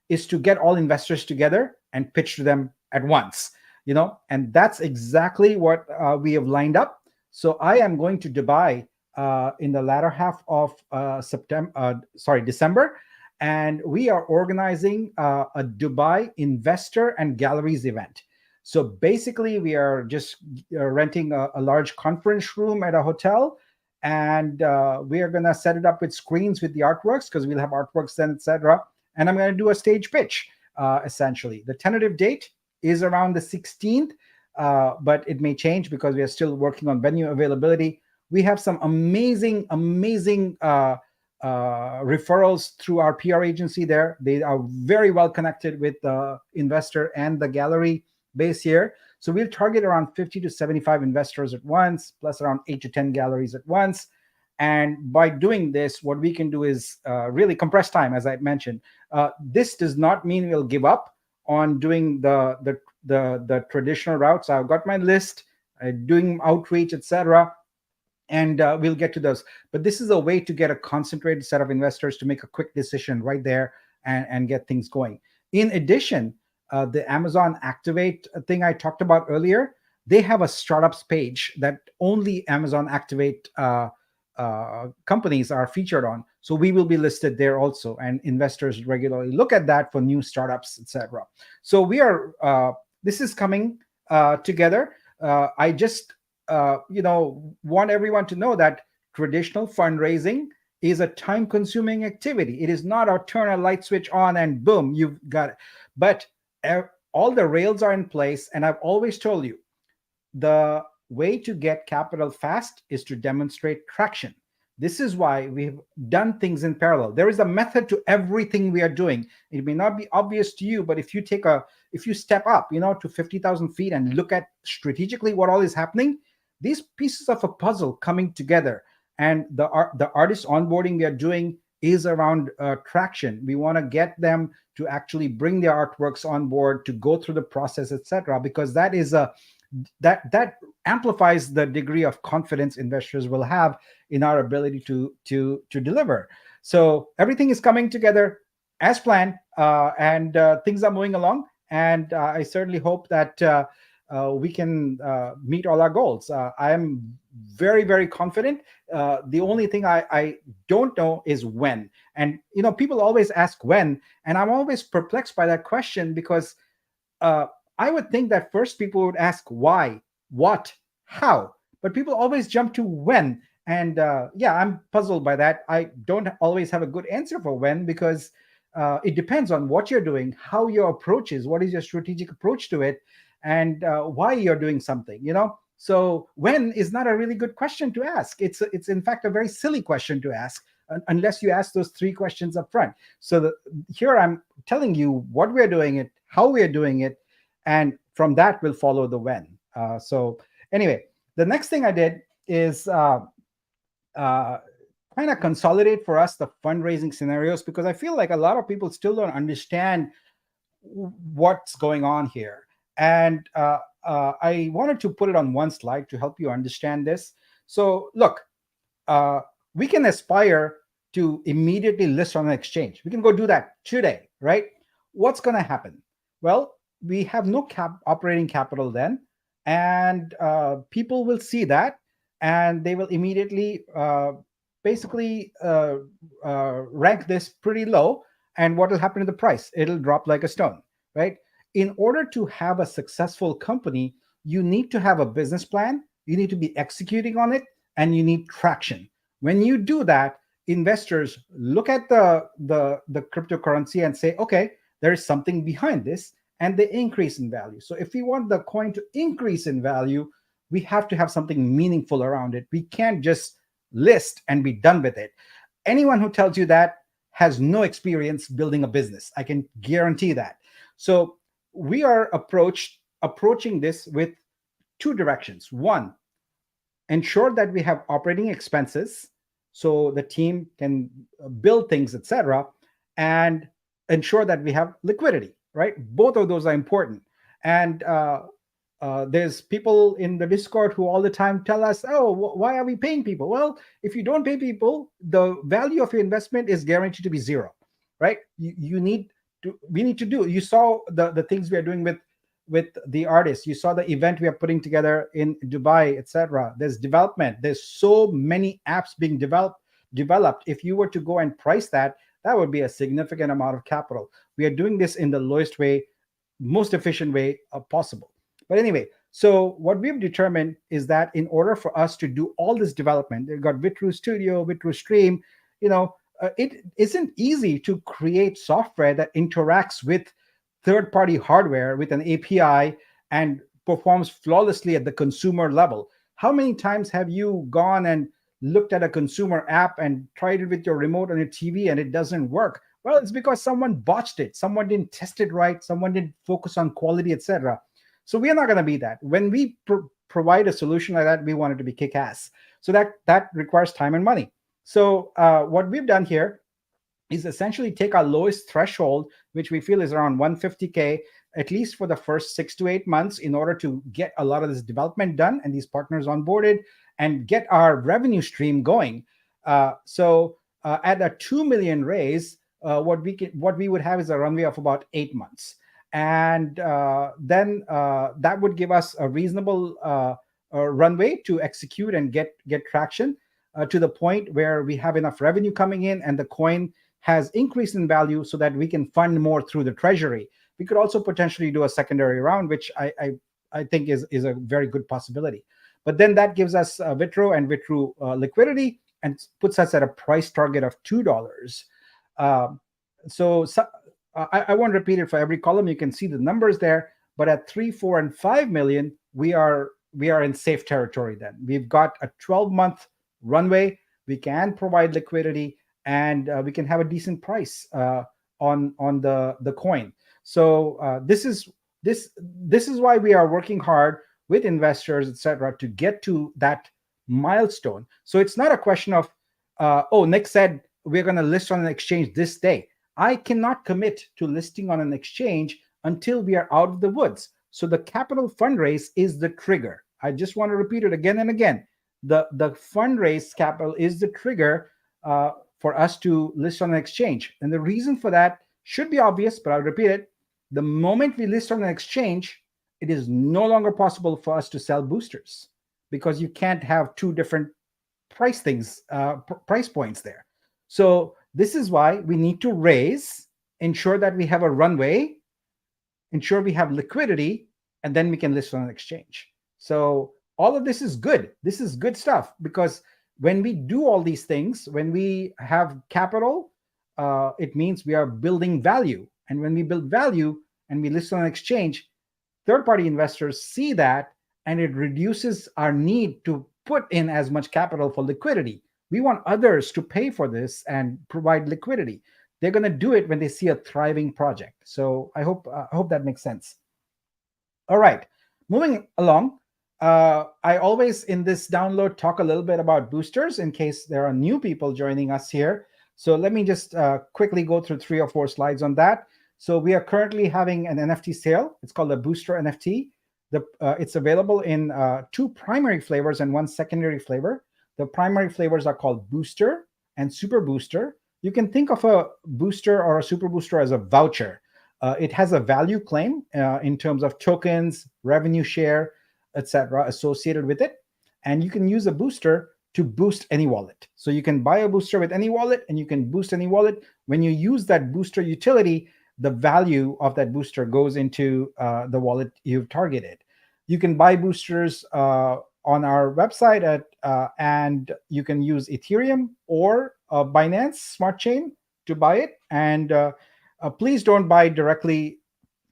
is to get all investors together and pitch to them at once. and that's exactly what we have lined up. So I am going to Dubai in the latter half of December, and we are organizing a Dubai investor and galleries event. So basically, we are just renting a large conference room at a hotel, and we are going to set it up with screens with the artworks, because we'll have artworks then, etc. And I'm going to do a stage pitch. Essentially, the tentative date is around the 16th, but it may change because we are still working on venue availability. We have some amazing referrals through our PR agency there. They are very well connected with the investor and the gallery base here. So we'll target around 50 to 75 investors at once, plus around 8 to 10 galleries at once. And by doing this, what we can do is really compress time, as I mentioned. This does not mean we'll give up on doing the traditional routes. I've got my list, doing outreach, etc., and we'll get to those. But this is a way to get a concentrated set of investors to make a quick decision right there and get things going. In addition, the Amazon Activate thing I talked about earlier, they have a startups page that only Amazon Activate companies are featured on. So we will be listed there also, and investors regularly look at that for new startups, etc. So we are this is coming together. I just want everyone to know that traditional fundraising is a time-consuming activity. It is not a turn a light switch on and boom, you've got it. But all the rails are in place, and I've always told you, the way to get capital fast is to demonstrate traction. This is why we've done things in parallel. There is a method to everything we are doing. It may not be obvious to you, but if you step up, to 50,000 feet and look at strategically what all is happening, these pieces of a puzzle coming together, and the artist onboarding we are doing is around traction. We want to get them to actually bring their artworks on board, to go through the process, etc., because that is that amplifies the degree of confidence investors will have in our ability to deliver. So everything is coming together as planned, and things are moving along. And I certainly hope that we can meet all our goals. I am very, very confident. The only thing I don't know is when. And people always ask when, and I'm always perplexed by that question, because I would think that first people would ask why, what, how, but people always jump to when. And I'm puzzled by that. I don't always have a good answer for when, because it depends on what you're doing, how your approach is, what is your strategic approach to it, and why you're doing something. So when is not a really good question to ask. It's in fact a very silly question to ask, unless you ask those three questions up front. So here I'm telling you what we're doing it, how we're doing it, and from that will follow the when. So anyway, the next thing I did is kind of consolidate for us the fundraising scenarios, because I feel like a lot of people still don't understand what's going on here. And I wanted to put it on one slide to help you understand this. So look, we can aspire to immediately list on an exchange. We can go do that today, right? What's going to happen? Well, we have no operating capital then, and people will see that, and they will immediately basically rank this pretty low. And what will happen to the price? It'll drop like a stone, right? In order to have a successful company, you need to have a business plan, you need to be executing on it, and you need traction. When you do that, investors look at the cryptocurrency and say, okay, there is something behind this, and they increase in value. So if we want the coin to increase in value, we have to have something meaningful around it. We can't just list and be done with it. Anyone who tells you that has no experience building a business. I can guarantee that. So we are approaching this with two directions. One, ensure that we have operating expenses so the team can build things, etc., and ensure that we have liquidity, right? Both of those are important. And there's people in the Discord who all the time tell us, oh, why are we paying people? Well, if you don't pay people, the value of your investment is guaranteed to be zero, right? We need to do. You saw the things we are doing with with the artists. You saw the event we are putting together in Dubai, etc. There's development. There's so many apps being developed. If you were to go and price that, that would be a significant amount of capital. We are doing this in the lowest way, most efficient way possible. But anyway, so what we've determined is that in order for us to do all this development, they've got Vitru Studio, Vitru Stream, it isn't easy to create software that interacts with third-party hardware with an API and performs flawlessly at the consumer level. How many times have you gone and looked at a consumer app and tried it with your remote on your TV and it doesn't work? Well, it's because someone botched it. Someone didn't test it right. Someone didn't focus on quality, etc. So we are not going to be that. When we provide a solution like that, we want it to be kick-ass. So that requires time and money. So what we've done here is essentially take our lowest threshold, which we feel is around 150K, at least for the first 6 to 8 months, in order to get a lot of this development done and these partners onboarded and get our revenue stream going. So at a 2 million raise, what we would have is a runway of about 8 months. And then that would give us a reasonable runway to execute and get traction to the point where we have enough revenue coming in and the coin has increased in value so that we can fund more through the treasury. We could also potentially do a secondary round, which I think is a very good possibility. But then that gives us Vitru and Vitru liquidity and puts us at a price target of $2. I won't repeat it for every column. You can see the numbers there. But at 3, 4, and 5 million, we are in safe territory then. We've got a 12-month runway. We can provide liquidity and we can have a decent price on the coin. So this is why we are working hard with investors, etc., to get to that milestone. So it's not a question of Nick said we're going to list on an exchange this day. I cannot commit to listing on an exchange until we are out of the woods. So the capital fundraise is the trigger. I just want to repeat it again and again. The fundraise capital is the trigger for us to list on an exchange. And the reason for that should be obvious, but I'll repeat it. The moment we list on an exchange, it is no longer possible for us to sell boosters because you can't have two different price points there. So this is why we need to raise, ensure that we have a runway, ensure we have liquidity, and then we can list on an exchange. So all of this is good. This is good stuff because when we do all these things, when we have capital, it means we are building value. And when we build value and we list on an exchange, third-party investors see that and it reduces our need to put in as much capital for liquidity. We want others to pay for this and provide liquidity. They're going to do it when they see a thriving project. So I hope that makes sense. All right, moving along. I always in this download talk a little bit about boosters in case there are new people joining us here. So let me just quickly go through 3 or 4 slides on that. So we are currently having an NFT sale. It's called a Booster NFT. It's available in 2 primary flavors and 1 secondary flavor. The primary flavors are called Booster and Super Booster. You can think of a booster or a super booster as a voucher. It has a value claim in terms of tokens, revenue share, etc., associated with it. And you can use a booster to boost any wallet. So you can buy a booster with any wallet and you can boost any wallet. When you use that booster utility, the value of that booster goes into the wallet you've targeted. You can buy boosters on our website and you can use Ethereum or Binance Smart Chain to buy it. And please don't buy directly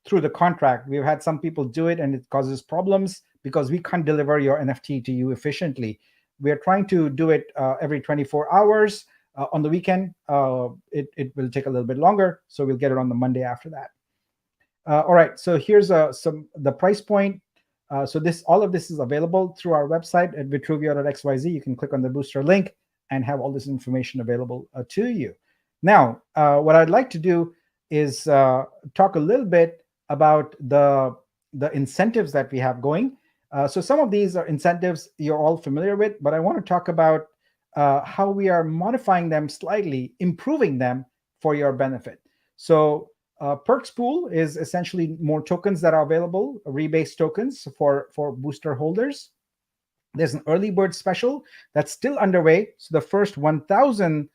through the contract. We've had some people do it and it causes problems because we can't deliver your NFT to you efficiently. We are trying to do it every 24 hours. On the weekend, it will take a little bit longer, so we'll get it on the Monday after that. All right, so here's the price point. So all of this is available through our website at vitruveo.xyz. You can click on the booster link and have all this information available to you. Now, what I'd like to do is talk a little bit about the incentives that we have going. So some of these are incentives you're all familiar with, but I want to talk about how we are modifying them slightly, improving them for your benefit. So Perks pool is essentially more tokens that are available, rebase tokens for booster holders. There's an early bird special that's still underway. So the first 1,000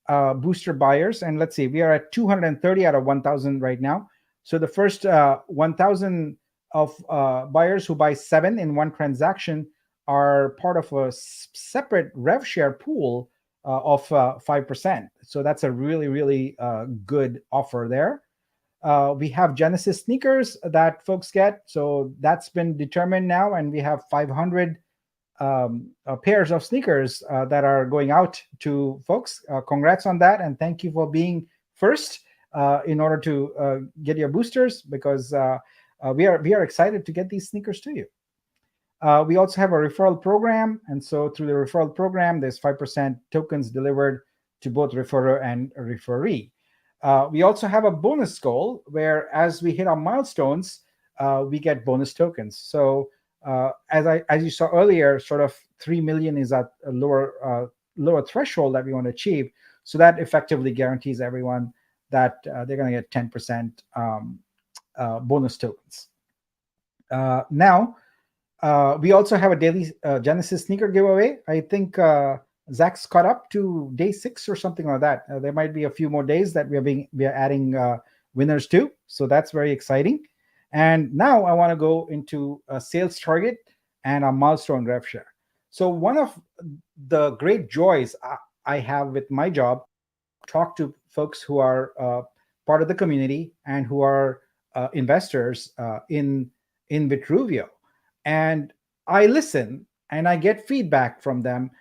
booster buyers, and let's see, we are at 230 out of 1,000 right now. So the first 1,000 of buyers who buy 7 in one transaction are part of a separate rev share pool of 5%. So that's a really, really good offer there. We have Genesis sneakers that folks get. So that's been determined now, and we have 500 pairs of sneakers that are going out to folks. Congrats on that, and thank you for being first in order to get your boosters, because we are excited to get these sneakers to you. We also have a referral program, and so through the referral program, there's 5% tokens delivered to both referrer and referee. We also have a bonus goal where, as we hit our milestones, we get bonus tokens. So as you saw earlier, sort of 3 million is at a lower threshold that we want to achieve. So that effectively guarantees everyone that they're going to get 10% bonus tokens. Now, we also have a daily Genesis sneaker giveaway. I think Zach's caught up to day 6 or something like that. There might be a few more days that we are adding winners to. So that's very exciting. And now I want to go into a sales target and a milestone rev share. So one of the great joys I have with my job, talk to folks who are part of the community and who are investors in Vitruveo. And I listen and I get feedback from them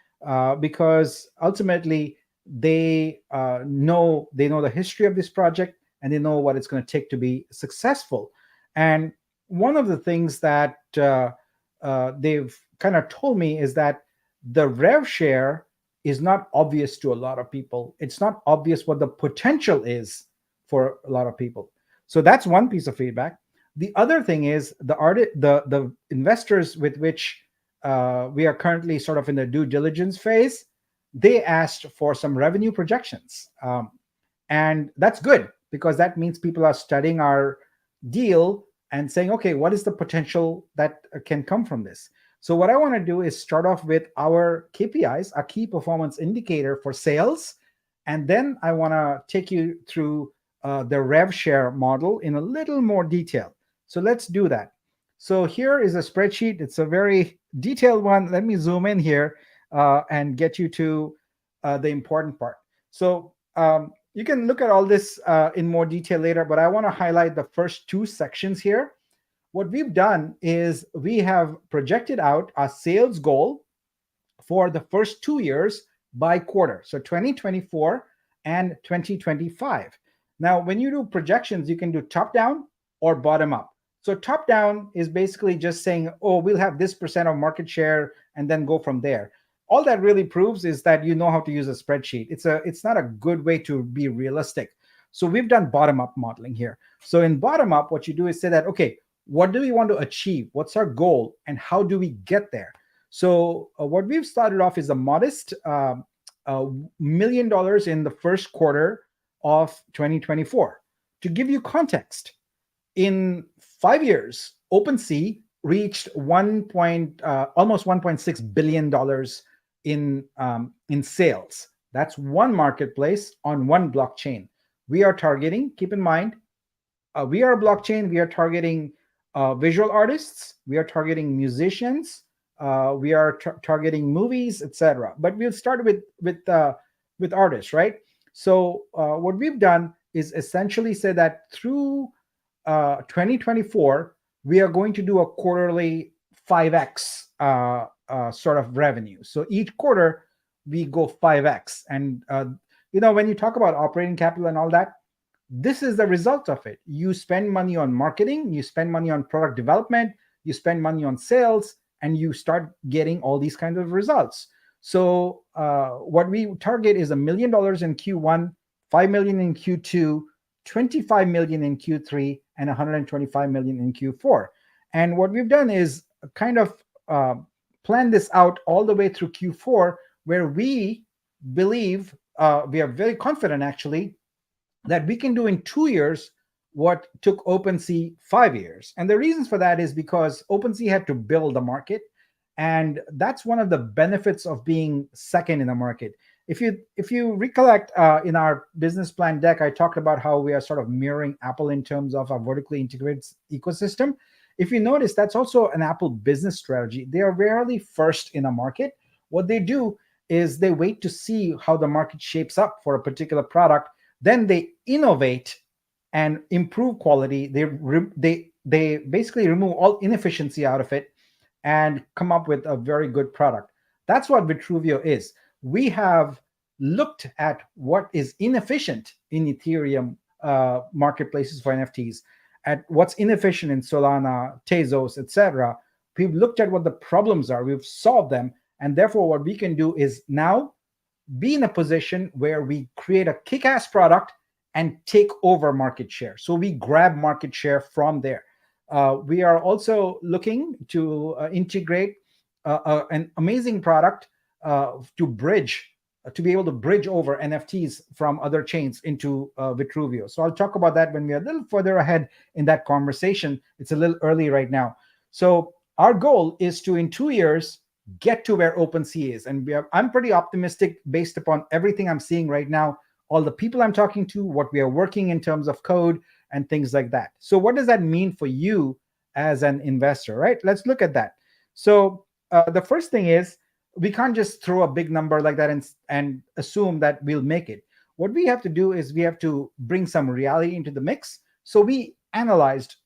because ultimately they know the history of this project, and they know what it's going to take to be successful. And one of the things that they've kind of told me is that the rev share is not obvious to a lot of people. It's not obvious what the potential is for a lot of people. So that's one piece of feedback. The other thing is the investors with which we are currently sort of in the due diligence phase, they asked for some revenue projections. And that's good, because that means people are studying our deal and saying, okay, what is the potential that can come from this? So what I want to do is start off with our KPIs, a key performance indicator for sales. And then I want to take you through the rev share model in a little more detail. So let's do that. So here is a spreadsheet. It's a very detailed one. Let me zoom in here and get you to the important part. So you can look at all this in more detail later, but I want to highlight the first 2 sections here. What we've done is we have projected out a sales goal for the first 2 years by quarter. So 2024 and 2025. Now, when you do projections, you can do top down or bottom up. So top down is basically just saying, oh, we'll have this % of market share and then go from there. All that really proves is that you know how to use a spreadsheet. It's not a good way to be realistic. So we've done bottom up modeling here. So in bottom up, what you do is say that, okay, what do we want to achieve? What's our goal? And how do we get there? So what we've started off is a modest $1 million in the first quarter of 2024. To give you context, in 5 years, OpenSea reached almost $1.6 billion in sales. That's one marketplace on one blockchain. We are targeting, keep in mind, we are a blockchain. We are targeting visual artists. We are targeting musicians. We are targeting movies, etc. But we'll start with artists, right? So what we've done is essentially say that through 2024, we are going to do a quarterly 5x sort of revenue. So each quarter we go 5x. And when you talk about operating capital and all that, this is the result of it. You spend money on marketing, you spend money on product development, you spend money on sales, and you start getting all these kinds of results. So what we target is $1 million in Q1, 5 million in Q2, 25 million in Q3, and 125 million in Q4. And what we've done is kind of plan this out all the way through Q4, where we believe, we are very confident actually, that we can do in 2 years what took OpenSea 5 years. And the reasons for that is because OpenSea had to build the market. And that's one of the benefits of being second in the market. If you recollect, in our business plan deck, I talked about how we are sort of mirroring Apple in terms of a vertically integrated ecosystem. If you notice, that's also an Apple business strategy. They are rarely first in a market. What they do is they wait to see how the market shapes up for a particular product. Then they innovate and improve quality. They basically remove all inefficiency out of it and come up with a very good product. That's what Vitruveo is. We have looked at what is inefficient in Ethereum marketplaces for NFTs, at what's inefficient in Solana, Tezos, etc. We've looked at what the problems are. We've solved them. And therefore, what we can do is now be in a position where we create a kick-ass product and take over market share. So we grab market share from there. We are also looking to integrate an amazing product to be able to bridge over NFTs from other chains into Vitruveo. So I'll talk about that when we're a little further ahead in that conversation. It's a little early right now. So our goal is to, in 2 years, get to where OpenSea is. And I'm pretty optimistic based upon everything I'm seeing right now, all the people I'm talking to, what we are working in terms of code and things like that. So what does that mean for you as an investor, right? Let's look at that. So the first thing is, we can't just throw a big number like that and assume that we'll make it. What we have to do is we have to bring some reality into the mix. So we analyzed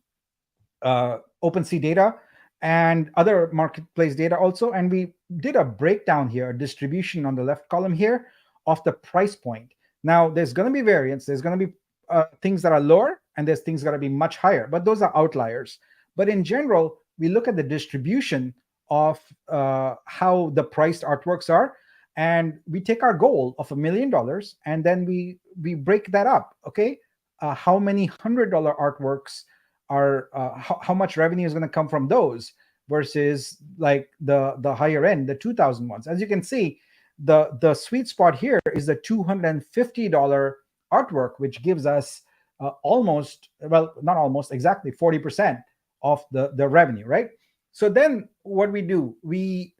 OpenSea data and other marketplace data also, and we did a breakdown here, a distribution on the left column here of the price point. Now, there's going to be variance. There's going to be things that are lower, and there's things that are be much higher, but those are outliers. But in general, we look at the distribution of how the priced artworks are, and we take our goal of $1 million, and then we break that up. Okay, how many $100 artworks are how much revenue is going to come from those versus like the higher end, the 2,000 ones. As you can see, the sweet spot here is the $250 artwork, which gives us almost, well, not almost, exactly 40% of the revenue, right? So then what we do, we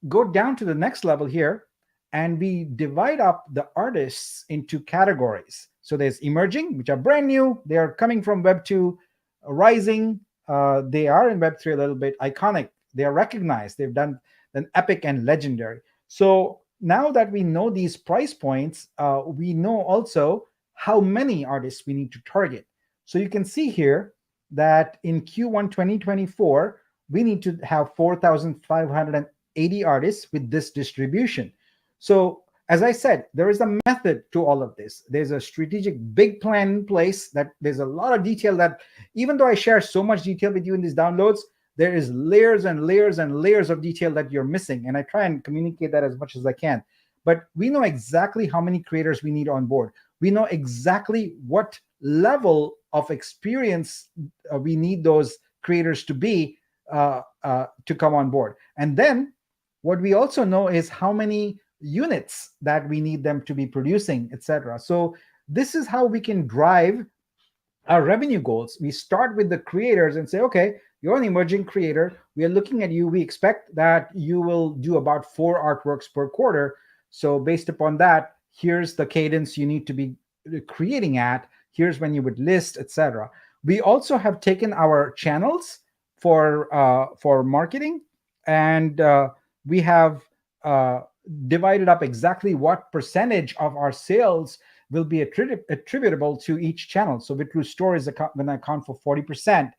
go down to the next level here, and we divide up the artists into categories. So there's emerging, which are brand new. They are coming from Web 2, rising. They are in Web 3 a little bit, iconic. They are recognized. They've done an epic and legendary. So now that we know these price points, we know also how many artists we need to target. So you can see here that in Q1 2024, we need to have 4,580 artists with this distribution. So as I said, there is a method to all of this. There's a strategic big plan in place, that there's a lot of detail that, even though I share so much detail with you in these downloads, there is layers and layers and layers of detail that you're missing. And I try and communicate that as much as I can. But we know exactly how many creators we need on board. We know exactly what level of experience we need those creators to be to come on board. And then what we also know is how many units that we need them to be producing, etc. So this is how we can drive our revenue goals. We start with the creators and say, okay, you're an emerging creator. We are looking at you. We expect that you will do about 4 artworks per quarter. So based upon that, here's the cadence you need to be creating at. Here's when you would list, etc. We also have taken our channels for marketing, and we have divided up exactly what percentage of our sales will be attributable to each channel. So Vitru Store is going to account for 40%.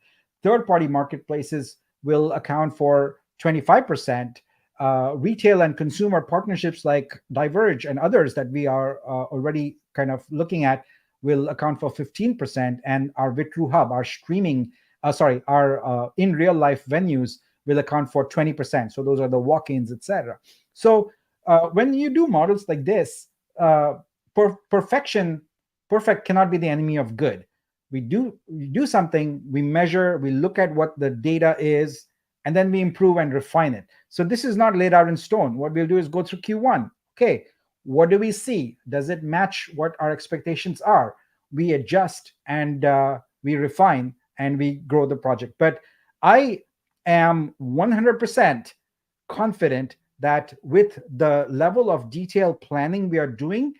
Third-party marketplaces will account for 25%. Retail and consumer partnerships like Diverge and others that we are already kind of looking at will account for 15%. And our Vitru Hub, our streaming, our in real life venues will account for 20%. So those are the walk-ins, etc. So when you do models like this, perfect cannot be the enemy of good. We do something, we measure, we look at what the data is, and then we improve and refine it. So this is not laid out in stone. What we'll do is go through Q1. Okay, what do we see? Does it match what our expectations are? We adjust and we refine, and we grow the project. But I am 100% confident that with the level of detailed planning we are doing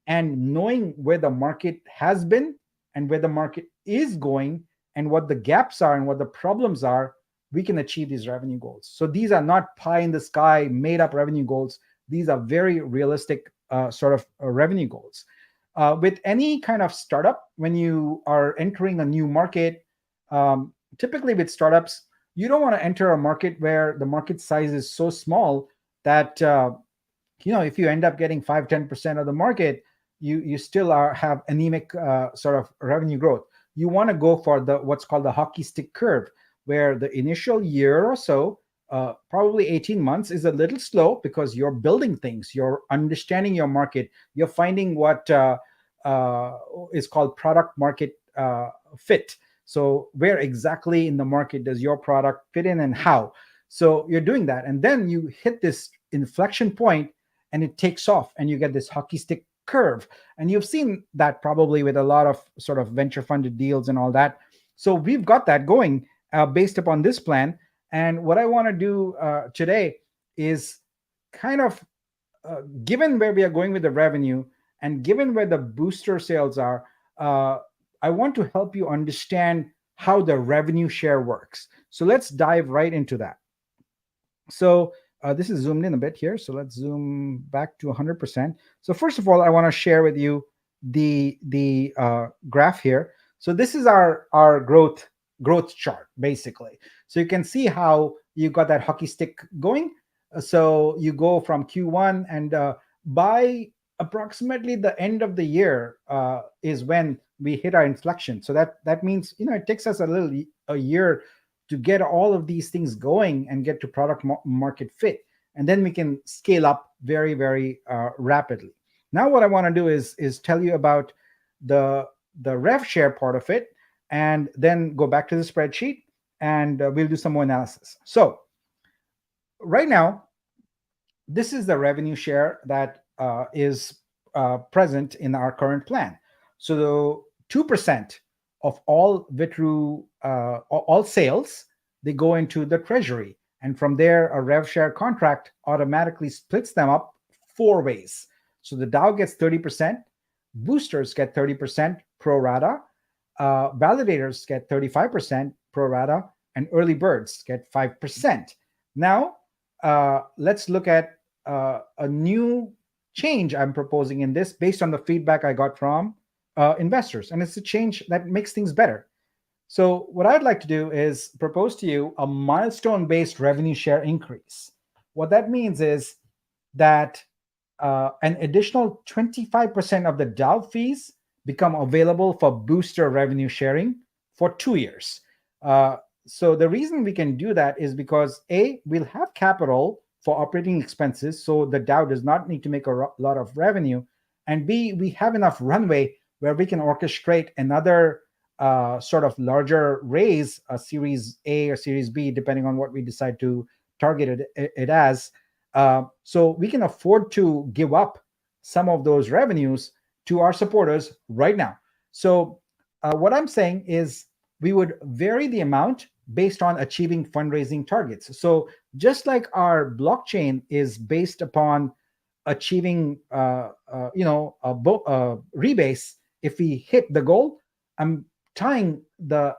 and knowing where the market has been and where the market is going and what the gaps are and what the problems are, we can achieve these revenue goals. So these are not pie in the sky, made up revenue goals. These are very realistic sort of revenue goals. With any kind of startup, when you are entering a new market, typically with startups, you don't want to enter a market where the market size is so small that if you end up getting 5-10% of the market, you still have anemic sort of revenue growth. You want to go for what's called the hockey stick curve, where the initial year or so, probably 18 months, is a little slow because you're building things, you're understanding your market, you're finding what is called product market fit. So where exactly in the market does your product fit in and how? So you're doing that. And then you hit this inflection point and it takes off and you get this hockey stick curve. And you've seen that probably with a lot of sort of venture funded deals and all that. So we've got that going based upon this plan. And what I want to do today is kind of, given where we are going with the revenue and given where the booster sales are, I want to help you understand how the revenue share works. So let's dive right into that. So this is zoomed in a bit here. So let's zoom back to 100%. So first of all, I want to share with you the graph here. So this is our growth chart, basically. So you can see how you got that hockey stick going. So you go from Q1, and by approximately the end of the year is when we hit our inflection. So that means it takes us a year to get all of these things going and get to product market fit, and then we can scale up very, very rapidly. Now what I want to do is tell you about the rev share part of it, and then go back to the spreadsheet, and we'll do some more analysis. So right now, this is the revenue share that is present in our current plan. So 2% of all all sales, they go into the treasury. And from there, a rev share contract automatically splits them up 4 ways. So the DAO gets 30%, boosters get 30% pro rata, validators get 35% pro rata, and early birds get 5%. Now, let's look at a new change I'm proposing in this based on the feedback I got from investors. And it's a change that makes things better. So what I'd like to do is propose to you a milestone-based revenue share increase. What that means is that an additional 25% of the DAO fees become available for booster revenue sharing for 2 years. So the reason we can do that is because A, we'll have capital for operating expenses, so the DAO does not need to make a lot of revenue, and B, we have enough runway where we can orchestrate another sort of larger raise, a Series A or Series B, depending on what we decide to target it as. So we can afford to give up some of those revenues to our supporters right now. So what I'm saying is we would vary the amount based on achieving fundraising targets. So just like our blockchain is based upon achieving a rebase, if we hit the goal, I'm tying the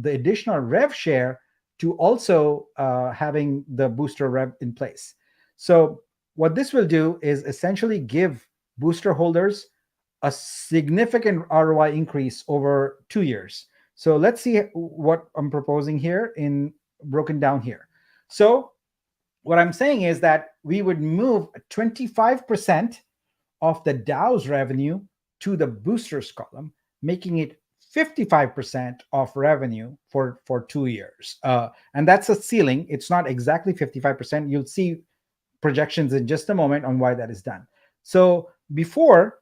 additional rev share to also having the booster rev in place. So what this will do is essentially give booster holders a significant ROI increase over 2 years. So let's see what I'm proposing here broken down here. So what I'm saying is that we would move 25% of the DAO's revenue to the boosters column, making it 55% of revenue for 2 years. And that's a ceiling. It's not exactly 55%. You'll see projections in just a moment on why that is done. So before,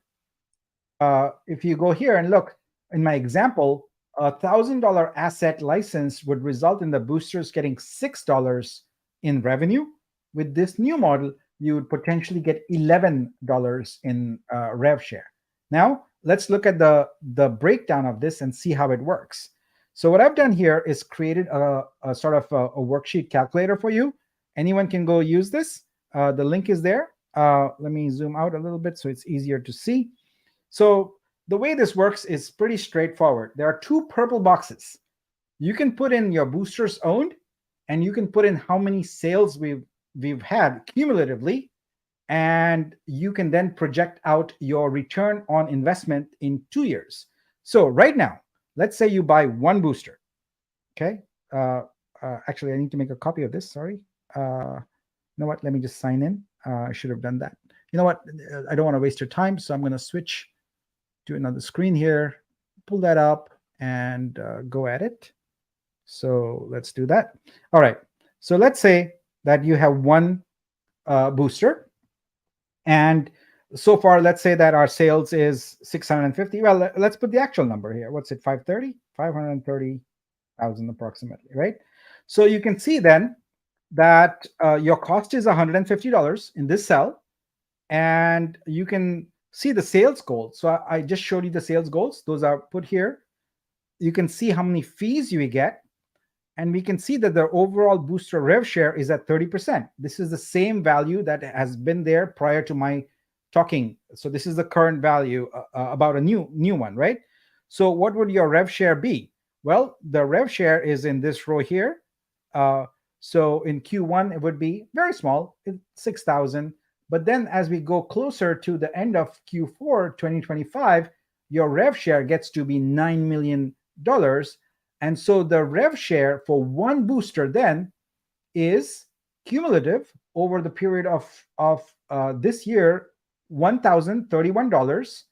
if you go here and look, in my example, a $1,000 asset license would result in the boosters getting $6 in revenue. With this new model, you would potentially get $11 in rev share. Now, let's look at the breakdown of this and see how it works. So what I've done here is created a sort of a worksheet calculator for you. Anyone can go use this. The link is there. Let me zoom out a little bit so it's easier to see. So the way this works is pretty straightforward. There are two purple boxes. You can put in your boosters owned, and you can put in how many sales we've had cumulatively, and you can then project out your return on investment in 2 years. So right now, let's say you buy one booster. Okay. Actually, I need to make a copy of this. Sorry. You know what? Let me just sign in. I should have done that. You know what? I don't want to waste your time, so I'm going to switch to another screen here, pull that up, and go at it. So let's do that. All right. So let's say that you have one booster, and so far, let's say that our sales is 650. Well, let's put the actual number here. What's it? 530? 530,000 approximately, right? So you can see then that your cost is $150 in this cell, and you can see the sales goals. So I just showed you the sales goals. Those are put here. You can see how many fees you get, and we can see that the overall booster rev share is at 30%. This is the same value that has been there prior to my talking. So this is the current value about a new one, right? So what would your rev share be? Well, the rev share is in this row here. So in Q1, it would be very small, 6,000. But then as we go closer to the end of Q4 2025, your rev share gets to be $9 million. And so the rev share for one booster then is cumulative over the period of this year, $1,031,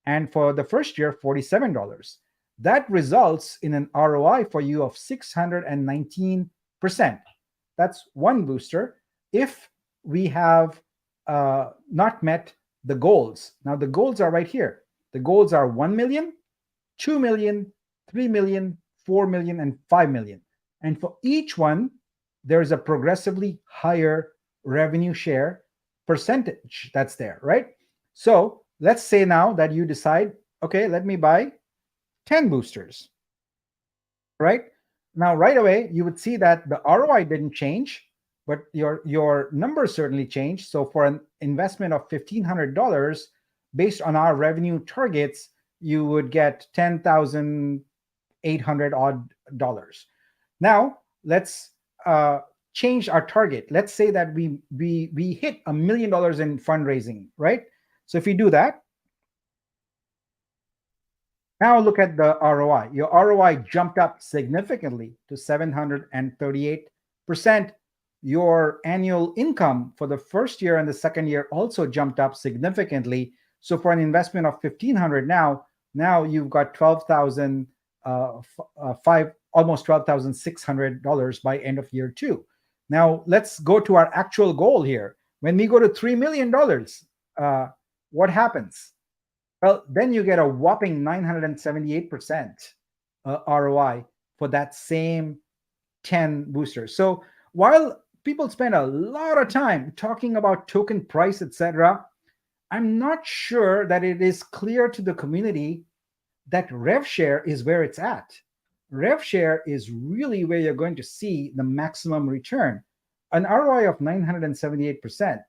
and for the first year, $47. That results in an ROI for you of 619%. That's one booster. If we have not met the goals. Now the goals are right here. The goals are 1 million, 2 million, 3 million, 4 million, and 5 million. And for each one, there is a progressively higher revenue share percentage that's there, right? So let's say now that you decide, okay, let me buy 10 boosters, right? Now, right away, you would see that the ROI didn't change, but your numbers certainly changed. So for an investment of $1,500, based on our revenue targets, you would get $10,800 odd dollars. Now, let's change our target. Let's say that we hit $1 million in fundraising, right? So if you do that, now look at the ROI. Your ROI jumped up significantly to 738%. Your annual income for the first year and the second year also jumped up significantly. So for an investment of $1,500 now you've got almost $12,600 by end of year 2. Now let's go to our actual goal here. When we go to $3 million, what happens? Well, then you get a whopping 978% ROI for that same 10 boosters. So while people spend a lot of time talking about token price, etc., I'm not sure that it is clear to the community that rev share is where it's at. Rev share is really where you're going to see the maximum return. An ROI of 978%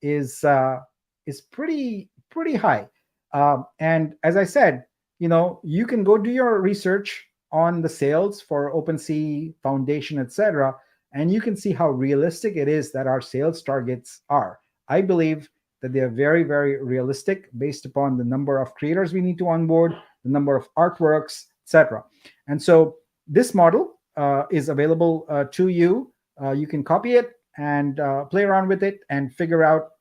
is pretty high. And as I said, you can go do your research on the sales for OpenSea, Foundation, etc., and you can see how realistic it is that our sales targets are. I believe that they are very, very realistic based upon the number of creators we need to onboard, the number of artworks, etc. And so this model is available to you. You can copy it and play around with it and figure out,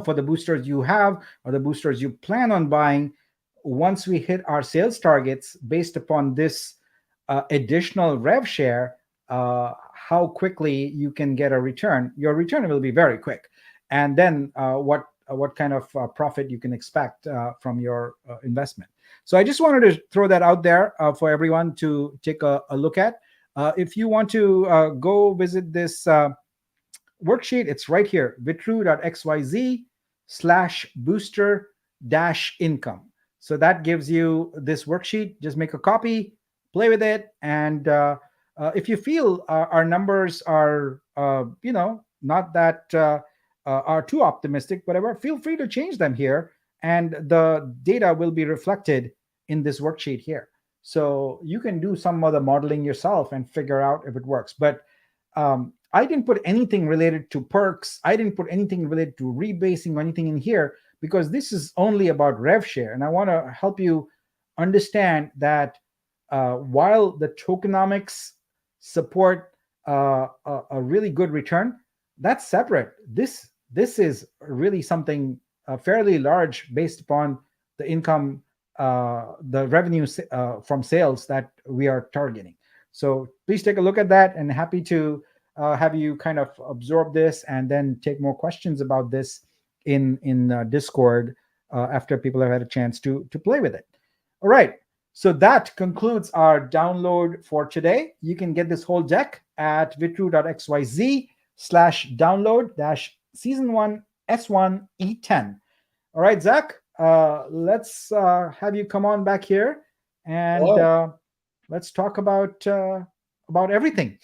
for the boosters you have or the boosters you plan on buying, once we hit our sales targets based upon this additional rev share, how quickly you can get a return. Your return will be very quick. And then what kind of profit you can expect from your investment. So I just wanted to throw that out there for everyone to take a look at. If you want to go visit this worksheet, it's right here, vitru.xyz/booster-income. So that gives you this worksheet. Just make a copy, play with it, and if you feel our numbers are, not that are too optimistic, whatever, feel free to change them here, and the data will be reflected in this worksheet here. So you can do some of the modeling yourself and figure out if it works. But I didn't put anything related to perks. I didn't put anything related to rebasing or anything in here, because this is only about rev share. And I want to help you understand that while the tokenomics support a really good return, that's separate. This is really something fairly large based upon the income, the revenue from sales that we are targeting. So please take a look at that, and happy to have you kind of absorb this and then take more questions about this in Discord after people have had a chance to play with it. All right. So that concludes our download for today. You can get this whole deck at vitru.xyz/download-season1 S1E10. All right, Zach, let's have you come on back here, and let's talk about everything.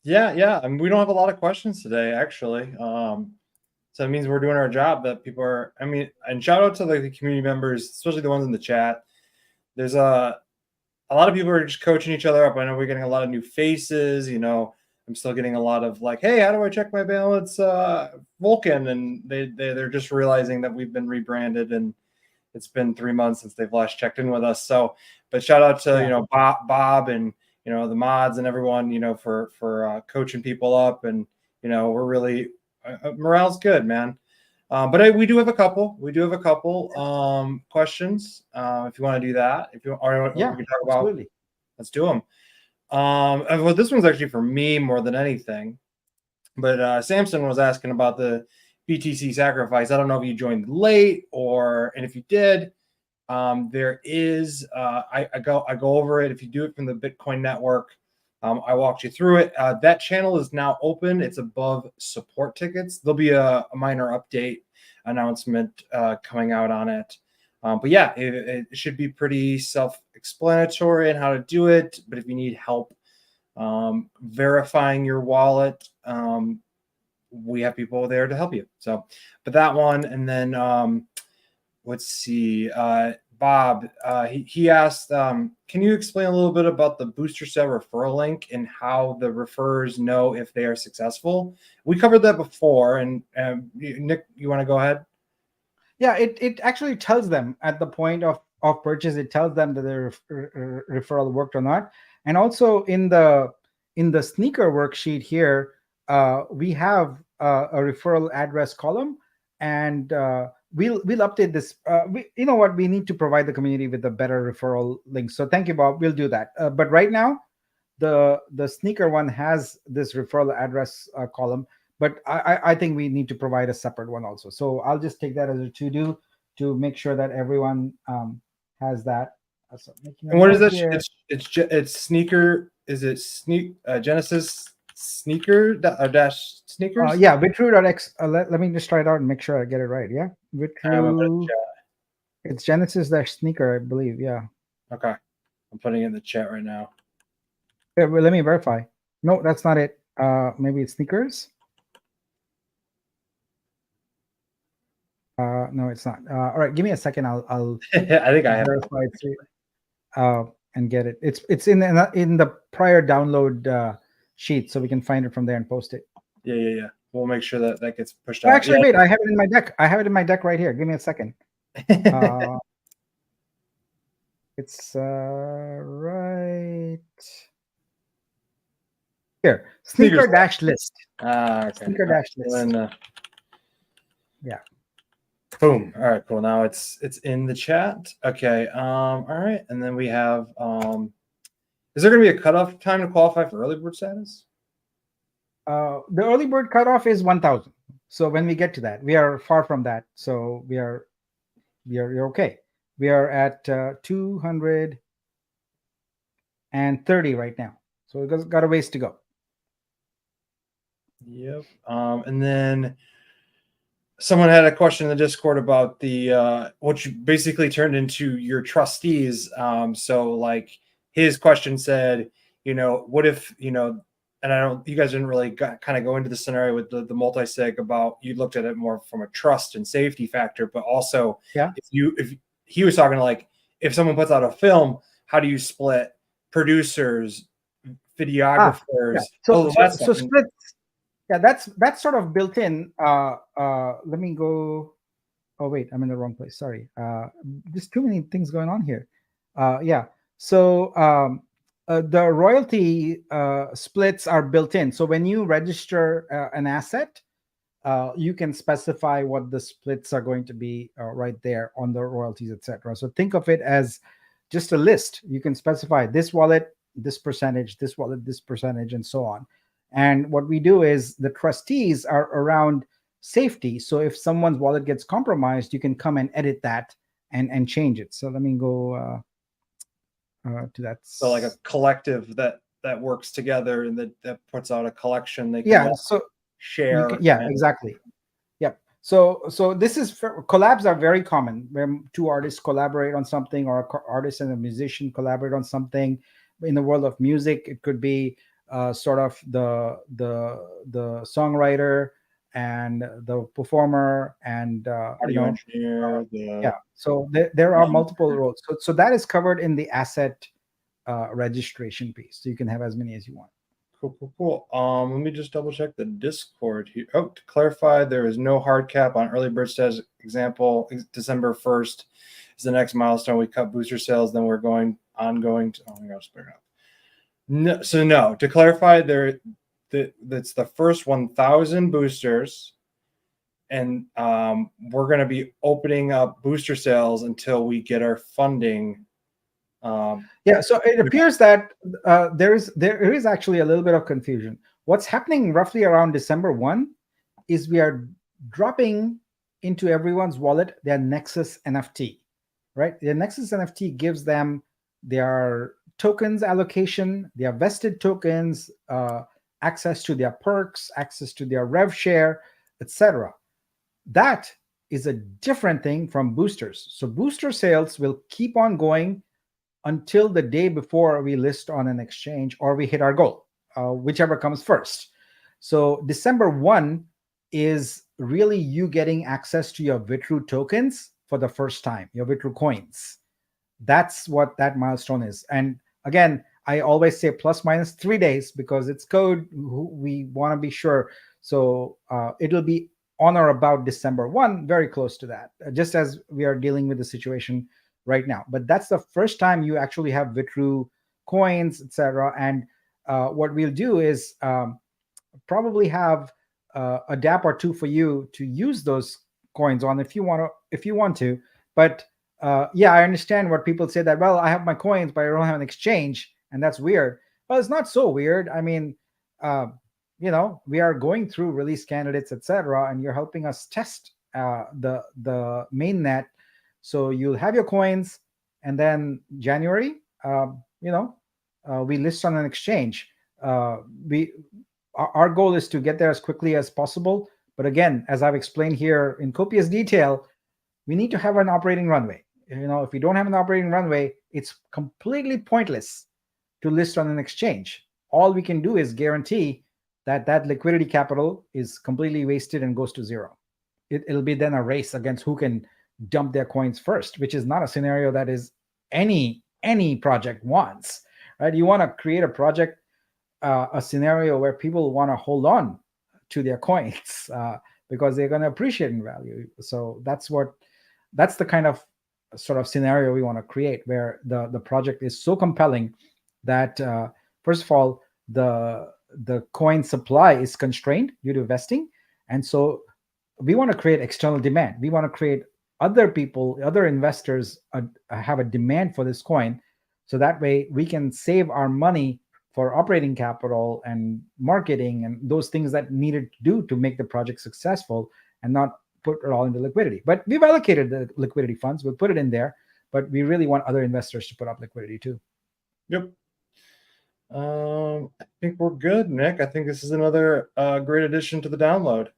Yeah. I mean, we don't have a lot of questions today, actually. So it means we're doing our job. That people are. I mean, and shout out to like the community members, especially the ones in the chat. There's a lot of people are just coaching each other up. I know we're getting a lot of new faces. I'm still getting a lot of like, hey, how do I check my balance, Vulcan? And they're just realizing that we've been rebranded, and it's been 3 months since they've last checked in with us. So, but shout out to Bob and the mods and everyone for coaching people up, and we're really morale's good, man. But we do have a couple. Questions. If you want to do that, if you are, yeah, we can talk about. Absolutely. Let's do them. Well, this one's actually for me more than anything. But Samson was asking about the BTC sacrifice. I don't know if you joined late and if you did, there is I go over it. If you do it from the Bitcoin network, I walked you through it. That channel is now open. It's above support tickets. There'll be a minor update announcement coming out on it. But yeah, it should be pretty self-explanatory in how to do it. But if you need help verifying your wallet, we have people there to help you. So, but that one, and then let's see, Bob, he asked, can you explain a little bit about the booster sale referral link and how the referrers know if they are successful? We covered that before, and Nick, you want to go ahead? Yeah, it actually tells them at the point of purchase. It tells them that the referral worked or not. And also in the sneaker worksheet here, we have a referral address column, and we'll update this. You know what? We need to provide the community with a better referral link. So thank you, Bob. We'll do that. But right now, the sneaker one has this referral address column. But I think we need to provide a separate one also. So I'll just take that as a to-do to make sure that everyone has that. So and what is that? It's sneaker. Is it Genesis sneaker dash sneakers? Yeah, Vitru.x. Let me just try it out and make sure I get it right. Yeah, Vitru. It's Genesis dash sneaker, I believe. Yeah. Okay, I'm putting it in the chat right now. Yeah, well, let me verify. No, that's not it. Maybe it's sneakers. No, it's not. All right, give me a second. I'll I think I have verify it and get it. It's in the prior download sheet, so we can find it from there and post it. Yeah. We'll make sure that gets pushed out. Actually, wait, I have it in my deck. I have it in my deck right here. Give me a second. It's right here. Sneaker dash list. Okay. Sneaker dash list. Yeah. Boom. All right, cool. Now it's in the chat. Okay. All right. And then we have is there gonna be a cutoff time to qualify for early bird status? The early bird cutoff is 1,000. So when we get to that, we are far from that. So you're okay. We are at 230 right now. So we've got a ways to go. Yep. And then someone had a question in the Discord about the what you basically turned into your trustees. So like his question said, what if, and you guys didn't really kind of go into the scenario with the multi-sig about, you looked at it more from a trust and safety factor, but also if he was talking like, if someone puts out a film, how do you split producers, videographers, so splits. Yeah, that's sort of built in. Let me go. Oh wait, I'm in the wrong place. Sorry. There's too many things going on here. Yeah. So the royalty splits are built in. So when you register an asset, you can specify what the splits are going to be right there on the royalties, etc. So think of it as just a list. You can specify this wallet, this percentage, this wallet, this percentage, and so on. And what we do is the trustees are around safety. So if someone's wallet gets compromised, you can come and edit that and change it. So let me go to that. So like a collective that works together and that puts out a collection. They can share. Exactly. Yep. So this is collabs are very common where two artists collaborate on something, or an artist and a musician collaborate on something. In the world of music, it could be sort of the songwriter and the performer and audio engineer. So there are multiple roles. So that is covered in the asset registration piece. So you can have as many as you want. Cool. Let me just double check the Discord here. Oh, to clarify, there is no hard cap on early bird sales. Example, December 1st is the next milestone. We cut booster sales, then we're ongoing to. Oh my gosh, split it up. No, so no. To clarify, that's the first 1,000 boosters, and we're going to be opening up booster sales until we get our funding. So it appears that there is actually a little bit of confusion. What's happening roughly around December 1 is we are dropping into everyone's wallet their Nexus NFT, right? Their Nexus NFT gives them their tokens allocation, their vested tokens, access to their perks, access to their rev share, etc. That is a different thing from boosters. So booster sales will keep on going until the day before we list on an exchange or we hit our goal, whichever comes first. So December 1 is really you getting access to your Vitru tokens for the first time, your Vitru coins. That's what that milestone is. And again, I always say plus minus 3 days because it's code. We want to be sure. So it'll be on or about December 1, very close to that, just as we are dealing with the situation right now. But that's the first time you actually have Vitru coins, etc. And what we'll do is probably have a Dapp or two for you to use those coins on if you want to. But I understand what people say that, well, I have my coins, but I don't have an exchange, and that's weird. Well, it's not so weird. I mean, we are going through release candidates, etc., and you're helping us test the main net. So you'll have your coins, and then January, we list on an exchange. Our goal is to get there as quickly as possible. But again, as I've explained here in copious detail, we need to have an operating runway. If we don't have an operating runway, it's completely pointless to list on an exchange. All we can do is guarantee that liquidity capital is completely wasted and goes to zero. It'll be then a race against who can dump their coins first, which is not a scenario that is any project wants, right? You want to create a project, a scenario where people want to hold on to their coins because they're going to appreciate in value. So that's the kind of sort of scenario we want to create, where the project is so compelling that first of all, the coin supply is constrained due to vesting, and so we want to create external demand. We want to create other investors have a demand for this coin, so that way we can save our money for operating capital and marketing and those things that needed to do to make the project successful, and not put it all into liquidity. But we've allocated the liquidity funds, we'll put it in there, but we really want other investors to put up liquidity too. Yep. I think we're good, Nick. I think this is another great addition to the download.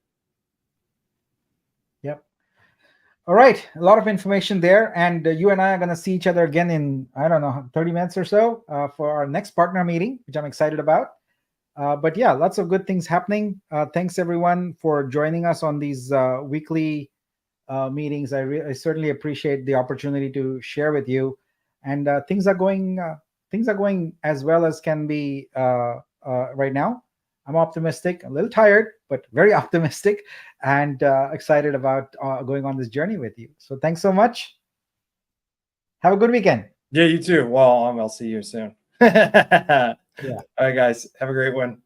All right, a lot of information there, and you and I are going to see each other again in, I don't know, 30 minutes or so for our next partner meeting, which I'm excited about. But yeah, lots of good things happening. Thanks everyone for joining us on these weekly meetings. I certainly appreciate the opportunity to share with you, and things are going as well as can be right now. I'm optimistic, a little tired, but very optimistic, and excited about going on this journey with you. So thanks so much. Have a good weekend. Yeah, you too. Well, I'll see you soon. Yeah. All right, guys. Have a great one.